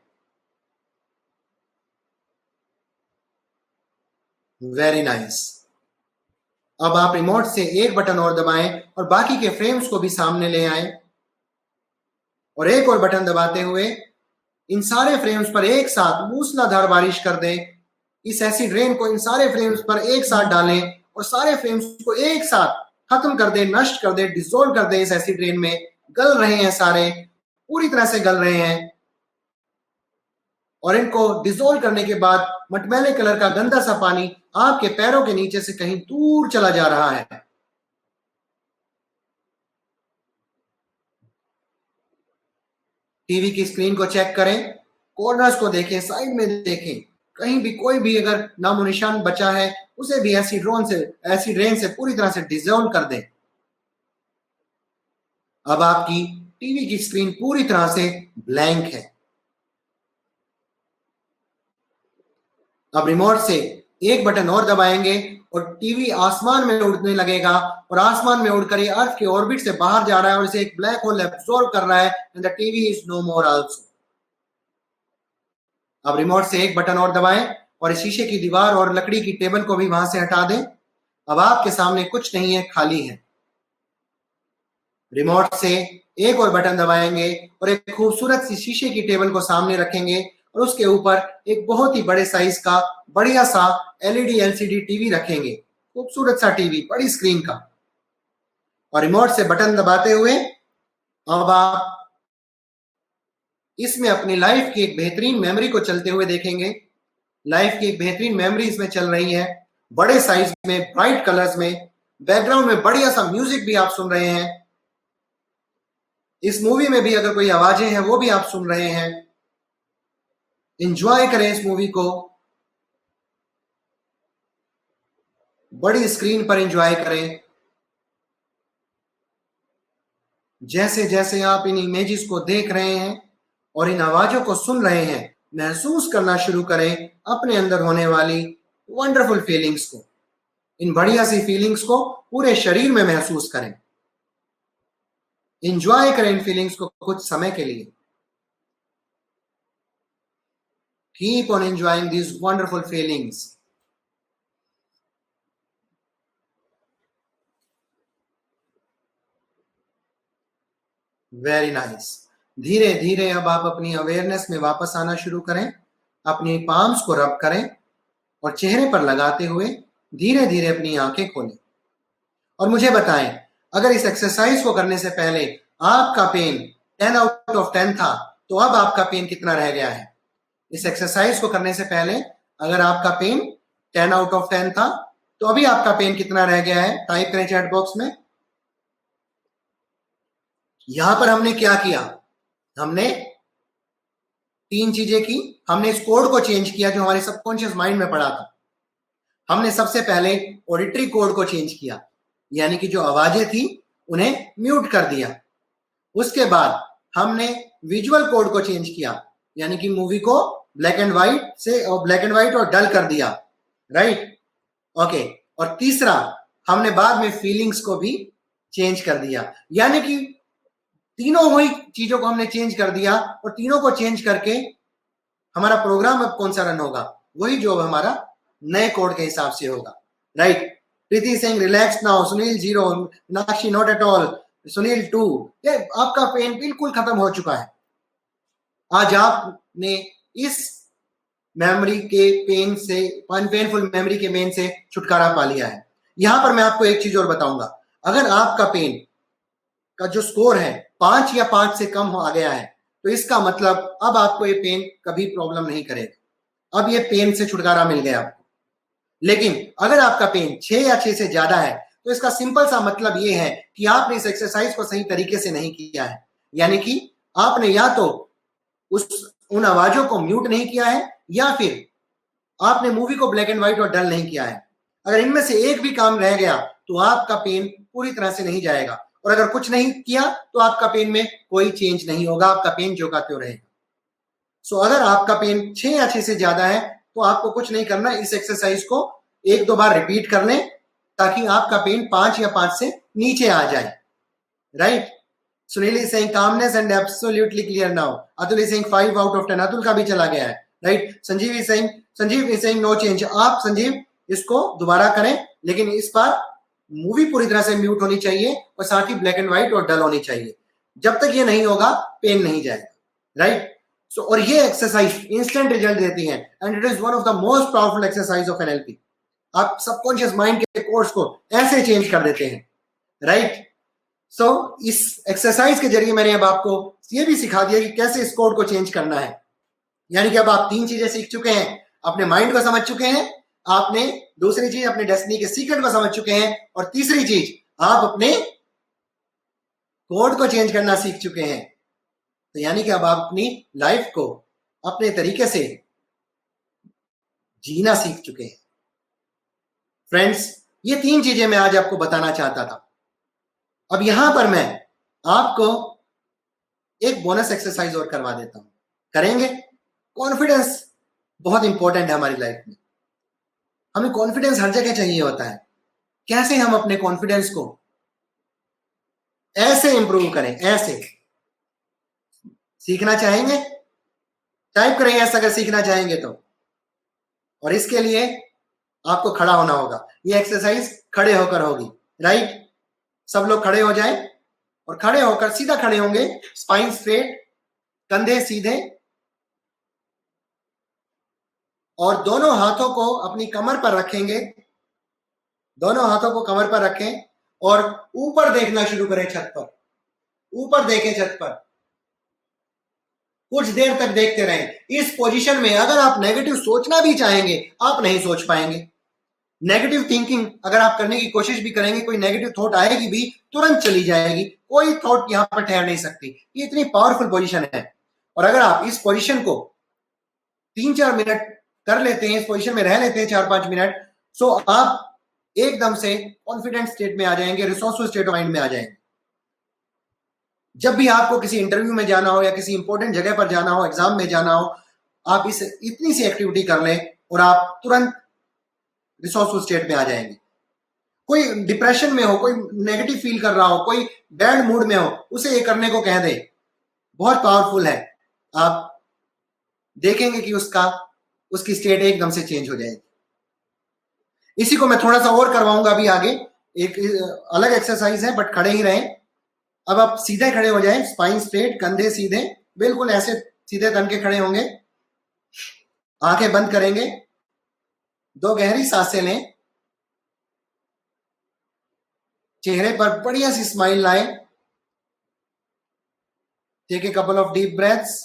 Very nice. अब आप रिमोट से एक बटन और दबाएं और बाकी के फ्रेम्स को भी सामने ले आएं और एक और बटन दबाते हुए इन सारे फ्रेम्स पर एक साथ मूसलाधार बारिश कर दें। इस एसिड रेन को इन सारे फ्रेम्स पर एक साथ डालें और सारे फ्रेम्स को एक साथ खत्म कर दें, नष्ट कर दें, डिसॉल्व कर दें। इस एसिड रेन में गल रहे हैं, सारे पूरी तरह से गल रहे हैं और इनको डिसॉल्व करने के बाद मटमैले कलर का गंदा सा पानी आपके पैरों के नीचे से कहीं दूर चला जा रहा है। टीवी की स्क्रीन को चेक करें, कॉर्नर्स को देखें, साइड में देखें, कहीं भी कोई भी अगर नामो निशान बचा है उसे भी एसिड रेन से पूरी तरह से डिसॉल्व कर दें। अब आपकी टीवी की स्क्रीन पूरी तरह से ब्लैंक है। अब रिमोट से एक बटन और दबाएंगे और टीवी आसमान में उड़ने लगेगा और आसमान में उड़कर ये अर्थ के ऑर्बिट से बाहर जा रहा है और इसे एक ब्लैक होल एब्सॉर्ब कर रहा है and the TV is no more also. अब रिमोट से एक बटन और दबाएं और इस शीशे की दीवार और लकड़ी की टेबल को भी वहां से हटा दें। अब आपके सामने कुछ नहीं है, खाली है। रिमोट से एक और बटन दबाएंगे और एक खूबसूरत सी शीशे की टेबल को सामने रखेंगे और उसके ऊपर एक बहुत ही बड़े साइज का बढ़िया सा एलईडी एलसीडी टीवी रखेंगे, खूबसूरत सा टीवी, बड़ी स्क्रीन का। और रिमोट से बटन दबाते हुए अब आप इसमें अपनी लाइफ की एक बेहतरीन मेमोरी को चलते हुए देखेंगे। लाइफ की एक बेहतरीन मेमोरी इसमें चल रही है, बड़े साइज में, ब्राइट कलर्स में, बैकग्राउंड में बढ़िया सा म्यूजिक भी आप सुन रहे हैं। इस मूवी में भी अगर कोई आवाजें हैं वो भी आप सुन रहे हैं। एंजॉय करें इस मूवी को, बड़ी स्क्रीन पर एंजॉय करें। जैसे जैसे आप इन इमेजेस को देख रहे हैं और इन आवाजों को सुन रहे हैं, महसूस करना शुरू करें अपने अंदर होने वाली वंडरफुल फीलिंग्स को। इन बढ़िया सी फीलिंग्स को पूरे शरीर में महसूस करें। एंजॉय करें इन फीलिंग्स को कुछ समय के लिए। Keep on enjoying these wonderful feelings. Very nice. धीरे धीरे अब आप अपनी अवेयरनेस में वापस आना शुरू करें, अपनी पाम्स को रब करें और चेहरे पर लगाते हुए धीरे धीरे अपनी आंखें खोलें और मुझे बताएं, अगर इस एक्सरसाइज को करने से पहले आपका पेन 10 आउट ऑफ 10 था तो अब आपका पेन कितना रह गया है? इस एक्सरसाइज को करने से पहले अगर आपका पेन 10 आउट ऑफ 10 था तो अभी आपका पेन कितना रह गया है? टाइप करें चैट बॉक्स में। यहां पर हमने क्या किया? हमने 3 चीजें की। हमने इस कोड को चेंज किया जो हमारे सबकॉन्शियस माइंड में पड़ा था। हमने सबसे पहले ऑडिटरी कोड को चेंज किया, यानी कि जो आवाजें थी उन्हें म्यूट कर दिया। उसके बाद हमने विजुअल कोड को चेंज किया, यानी कि मूवी को ब्लैक एंड व्हाइट और डल कर दिया, राइट? ओके। और तीसरा, हमने बाद में फीलिंग्स को भी चेंज कर दिया, यानी कि तीनों हुई चीजों को हमने चेंज कर दिया और तीनों को चेंज करके हमारा प्रोग्राम अब कौन सा रन होगा? वही जो हमारा नए कोड के हिसाब से होगा, right? Preeti Singh relax now, Sunil 0, Meenakshi not at all, Sunil 2। ये आपका पेन बिल्कुल खत्म हो चुका है। आज आपने इस मेमोरी के पेन से, पेनफुल मेमोरी के पेन से छुटकारा पा लिया है। यहां पर मैं आपको एक चीज और बताऊंगा, अगर आपका पेन का जो स्कोर है 5 या 5 से कम आ गया है तो इसका मतलब अब आपको ये पेन कभी प्रॉब्लम नहीं करेगा, अब ये पेन से छुटकारा मिल गया आपको। लेकिन अगर आपका पेन 6 या 6 से ज्यादा है तो इसका सिंपल सा मतलब ये है कि आपने इस एक्सरसाइज को सही तरीके से नहीं किया है, यानी कि आपने या तो उन आवाजों को म्यूट नहीं किया है या फिर आपने मूवी को ब्लैक एंड व्हाइट और डल नहीं किया है। अगर इनमें से एक भी काम रह गया तो आपका पेन पूरी तरह से नहीं जाएगा, और अगर कुछ नहीं किया तो आपका पेन में कोई चेंज नहीं होगा, आपका पेन जो का त्यों रहेगा। सो अगर आपका पेन 6 या 6 से ज्यादा है तो आपको कुछ नहीं करना, इस एक्सरसाइज को 1-2 बार रिपीट कर लें ताकि आपका पेन 5 या 5 से नीचे आ जाए, right? Sunil is saying calmness and absolutely clear now. Atul is saying 5 out of 10, Atul का भी चला गया है, राइट? Sanjeev is saying no change. आप संजीव इसको दोबारा करें, लेकिन इस बार मूवी पूरी तरह से म्यूट होनी चाहिए और साथ ही ब्लैक एंड व्हाइट और डल होनी चाहिए। जब तक ये नहीं होगा पेन नहीं जाएगा, राइट? सो और ये एक्सरसाइज इंस्टेंट रिजल्ट देती है and it is one of the most powerful exercise of NLP. आप सबकॉन्शियस माइंड के कोर्स को ऐसे चेंज कर देते हैं, राइट? सो इस एक्सरसाइज के जरिए मैंने अब आपको ये भी सिखा दिया कि कैसे इस कोड को चेंज करना है। यानी कि अब आप 3 चीजें सीख चुके हैं, अपने माइंड को समझ चुके हैं, आपने दूसरी चीज अपने डेस्टिनी के सीक्रेट को समझ चुके हैं, और तीसरी चीज आप अपने कोड को चेंज करना सीख चुके हैं। तो यानी कि अब आप अपनी लाइफ को अपने तरीके से जीना सीख चुके हैं। फ्रेंड्स, ये 3 चीजें मैं आज आपको बताना चाहता था। अब यहां पर मैं आपको एक बोनस एक्सरसाइज और करवा देता हूं, करेंगे? कॉन्फिडेंस बहुत इंपॉर्टेंट है हमारी लाइफ में। हमें कॉन्फिडेंस हर जगह चाहिए होता है। कैसे हम अपने कॉन्फिडेंस को ऐसे इंप्रूव करें? ऐसे सीखना चाहेंगे? टाइप करें ऐसा अगर सीखना चाहेंगे तो। और इसके लिए आपको खड़ा होना होगा। ये एक्सरसाइज खड़े होकर होगी, राइट? सब लोग खड़े हो जाएं और खड़े होकर सीधा खड़े होंगे, स्पाइन स्ट्रेट, कंधे सीधे, और दोनों हाथों को अपनी कमर पर रखेंगे। दोनों हाथों को कमर पर रखें और ऊपर देखना शुरू करें, छत पर। ऊपर देखें छत पर, कुछ देर तक देखते रहें। इस पोजीशन में अगर आप नेगेटिव सोचना भी चाहेंगे आप नहीं सोच पाएंगे। नेगेटिव थिंकिंग अगर आप करने की कोशिश भी करेंगे, कोई नेगेटिव थॉट आएगी भी तुरंत चली जाएगी, कोई थॉट यहां पर ठहर नहीं सकती। ये इतनी पावरफुल पोजीशन है। और अगर आप इस पोजीशन को 3-4 मिनट कर लेते हैं, इस पोजीशन में रह लेते हैं 4-5 मिनट, सो आप एकदम से कॉन्फिडेंट स्टेट में आ जाएंगे, रिसोर्सफुल स्टेट ऑफ माइंड में आ जाएंगे। जब भी आपको किसी इंटरव्यू में जाना हो या किसी इंपॉर्टेंट जगह पर जाना हो, एग्जाम में जाना हो, आप इस इतनी सी एक्टिविटी कर लें और आप तुरंत रिसोर्सफुल स्टेट में आ जाएंगे। कोई डिप्रेशन में हो, कोई नेगेटिव फील कर रहा हो, कोई बैड मूड में हो, उसे ये करने को कह दे, बहुत पावरफुल है। आप देखेंगे कि उसकी स्टेट एकदम से चेंज हो जाएगी। इसी को मैं थोड़ा सा और करवाऊंगा अभी आगे, एक अलग एक्सरसाइज है बट खड़े ही रहें। अब आप सीधे खड़े हो जाएं, स्पाइन स्ट्रेट, कंधे सीधे, बिल्कुल ऐसे सीधे तन के खड़े होंगे, आंखें बंद करेंगे, 2 गहरी सांसें लें, चेहरे पर बढ़िया सी स्माइल लाएं, take a couple of deep breaths,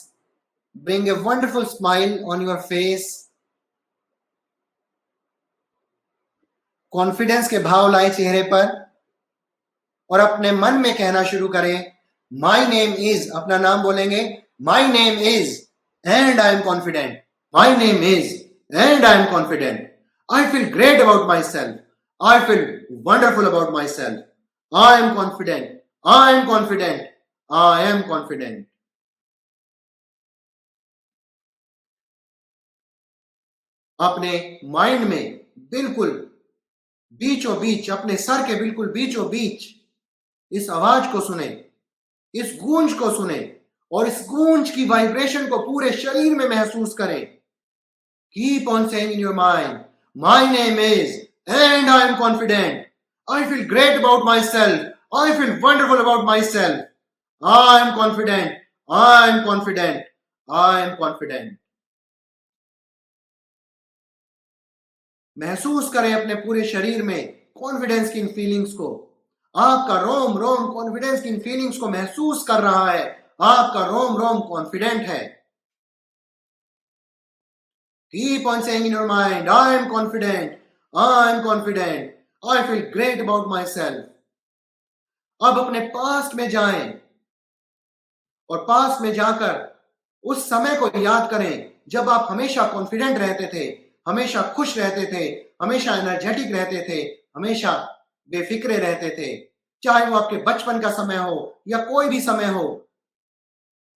bring a wonderful smile on your face, confidence के भाव लाएं चेहरे पर और अपने मन में कहना शुरू करें, माई नेम इज, अपना नाम बोलेंगे, my name is and I am confident, my name is and I am confident, I feel great about my self, I feel wonderful about my self, I am confident, I am confident, I am confident. अपने mind में बिल्कुल बीचों बीच, अपने sir के बिल्कुल बीचों बीच इस आवाज को सुने, इस गूंज को सुने और इस गूंज की वाइब्रेशन को पूरे शरीर में महसूस करें। Keep on saying in your mind, my name is and I am confident, I feel great about my self, I feel wonderful about my self, I am confident, I am confident, I am confident. महसूस करें अपने पूरे शरीर में confidence की इन feelings को। आपका रोम रोम confidence की इन फीलिंग्स को महसूस कर रहा है, आपका रोम रोम कॉन्फिडेंट है। Keep on saying in your mind, I am confident, I am confident, I feel great about myself. अब अपने पास्ट में जाएं और पास्ट में जाकर उस समय को याद करें जब आप हमेशा कॉन्फिडेंट रहते थे, हमेशा खुश रहते थे, हमेशा एनर्जेटिक रहते थे, हमेशा बेफिक्रे रहते थे। चाहे वो आपके बचपन का समय हो या कोई भी समय हो,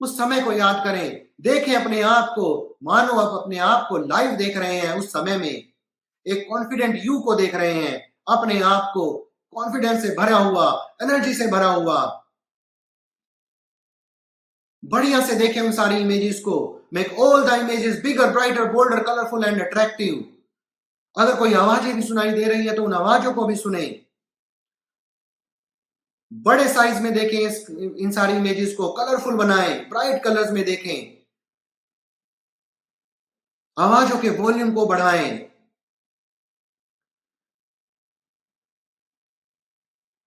उस समय को याद करें, देखें अपने आप को, मानो आप अपने आप को लाइव देख रहे हैं। उस समय में एक कॉन्फिडेंट यू को देख रहे हैं, अपने आप को कॉन्फिडेंस से भरा हुआ, एनर्जी से भरा हुआ। बढ़िया से देखें उन सारी इमेजेस को। Make all the images bigger, brighter, boulder, colourful and attractive. अगर कोई आवाजें भी सुनाई दे रही है तो उन आवाजों को भी सुने। बड़े साइज में देखें इन सारी इमेजेस को, कलरफुल बनाएं, ब्राइट कलर्स में देखें, आवाजों के वॉल्यूम को बढ़ाएं।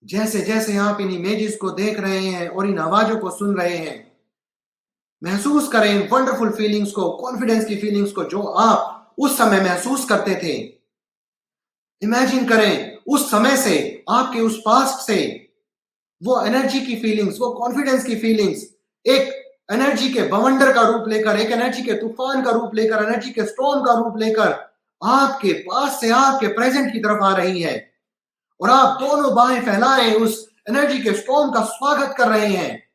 जैसे जैसे आप इन इमेजेस को देख रहे हैं और इन आवाजों को सुन रहे हैं, महसूस करें वंडरफुल फीलिंग्स को, कॉन्फिडेंस की फीलिंग्स को जो आप उस समय महसूस करते थे। इमेजिन करें उस समय से, आपके उस पास्ट से वो एनर्जी की फीलिंग्स, वो कॉन्फिडेंस की फीलिंग्स एक एनर्जी के बवंडर का रूप लेकर, एक एनर्जी के तूफान का रूप लेकर, एनर्जी के स्टॉर्म का रूप लेकर आपके पास से आपके प्रेजेंट की तरफ आ रही है और आप दोनों बाहें फैलाए उस एनर्जी के स्टॉर्म का स्वागत कर रहे हैं।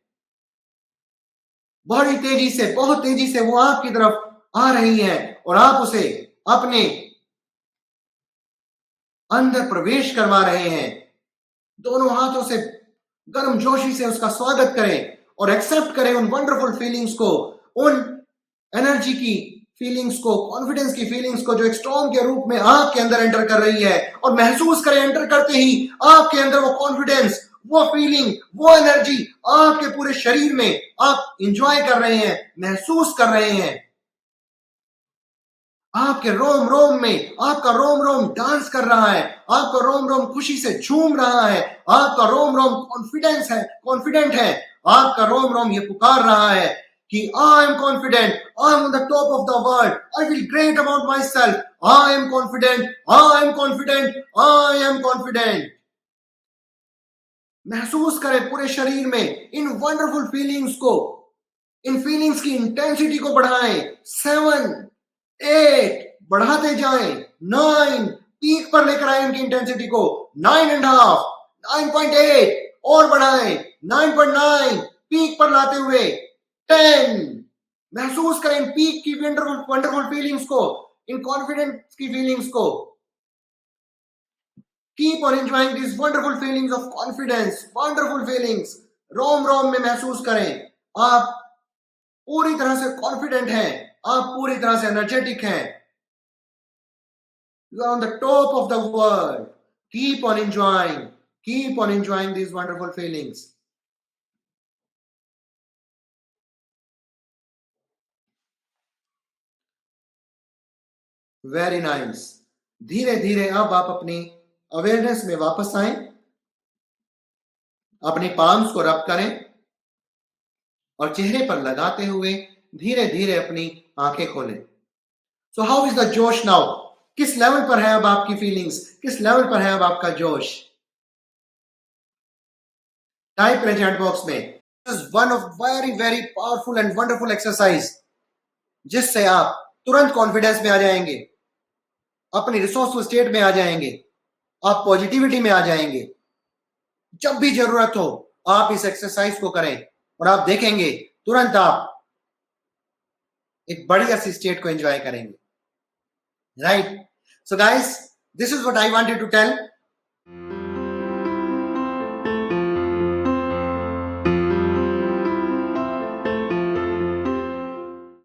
बड़ी तेजी से, बहुत तेजी से वो आपकी तरफ आ रही है और आप उसे अपने अंदर प्रवेश करवा रहे हैं। दोनों हाथों से गर्म जोशी से उसका स्वागत करें और एक्सेप्ट करें उन वंडरफुल फीलिंग्स को, उन एनर्जी की फीलिंग्स को, कॉन्फिडेंस की फीलिंग्स को जो एक स्टॉर्म के रूप में आपके अंदर एंटर कर रही है। और महसूस करें एंटर करते ही आपके अंदर वो कॉन्फिडेंस, वो फीलिंग, वो एनर्जी आपके पूरे शरीर में आप इंजॉय कर रहे हैं, महसूस कर रहे हैं। आपके रोम रोम में आपका रोम रोम डांस कर रहा है, आपका रोम रोम खुशी से झूम रहा है, आपका रोम रोम कॉन्फिडेंस है, कॉन्फिडेंट है, आपका रोम रोम ये पुकार रहा है कि I am confident, I am on the top of the world, I feel great about my self, I am confident, I am confident, I am confident. महसूस करें पूरे शरीर में इन वंडरफुल फीलिंग्स को, इन फीलिंग्स की इंटेंसिटी को बढ़ाएं। 7, 8 बढ़ाते जाएं, 9 पीक पर लेकर आए इनकी इंटेंसिटी को, 9.5, 9.8 और बढ़ाएं, 9.9 पीक पर लाते हुए, 10 महसूस करें इन पीक की वंडरफुल फीलिंग्स को, इन कॉन्फिडेंस की फीलिंग्स को। Keep on enjoying this wonderful feelings of confidence, wonderful feelings. रोम रोम में महसूस करें आप पूरी तरह से कॉन्फिडेंट हैं, आप पूरी तरह से एनर्जेटिक हैं. You are on the top of the world. Keep on enjoying. Keep on enjoying these wonderful feelings. Very nice. धीरे धीरे अब आप अपनी अवेयरनेस में वापस आए. अपने पाम्स को रब करें और चेहरे पर लगाते हुए धीरे धीरे अपनी आंखें खोलें. सो हाउ इज द जोश नाउ? किस लेवल पर है अब आपकी फीलिंग्स? किस लेवल पर है अब आपका जोश? टाइप करें चैट बॉक्स में. This is one of very very powerful and wonderful exercise जिससे आप तुरंत कॉन्फिडेंस में आ जाएंगे, अपनी रिसोर्सफुल स्टेट में आ जाएंगे, आप पॉजिटिविटी में आ जाएंगे. जब भी जरूरत हो आप इस एक्सरसाइज को करें और आप देखेंगे तुरंत आप एक बढ़िया सी स्टेट को एंजॉय करेंगे. Right? So guys, this is what I wanted to tell.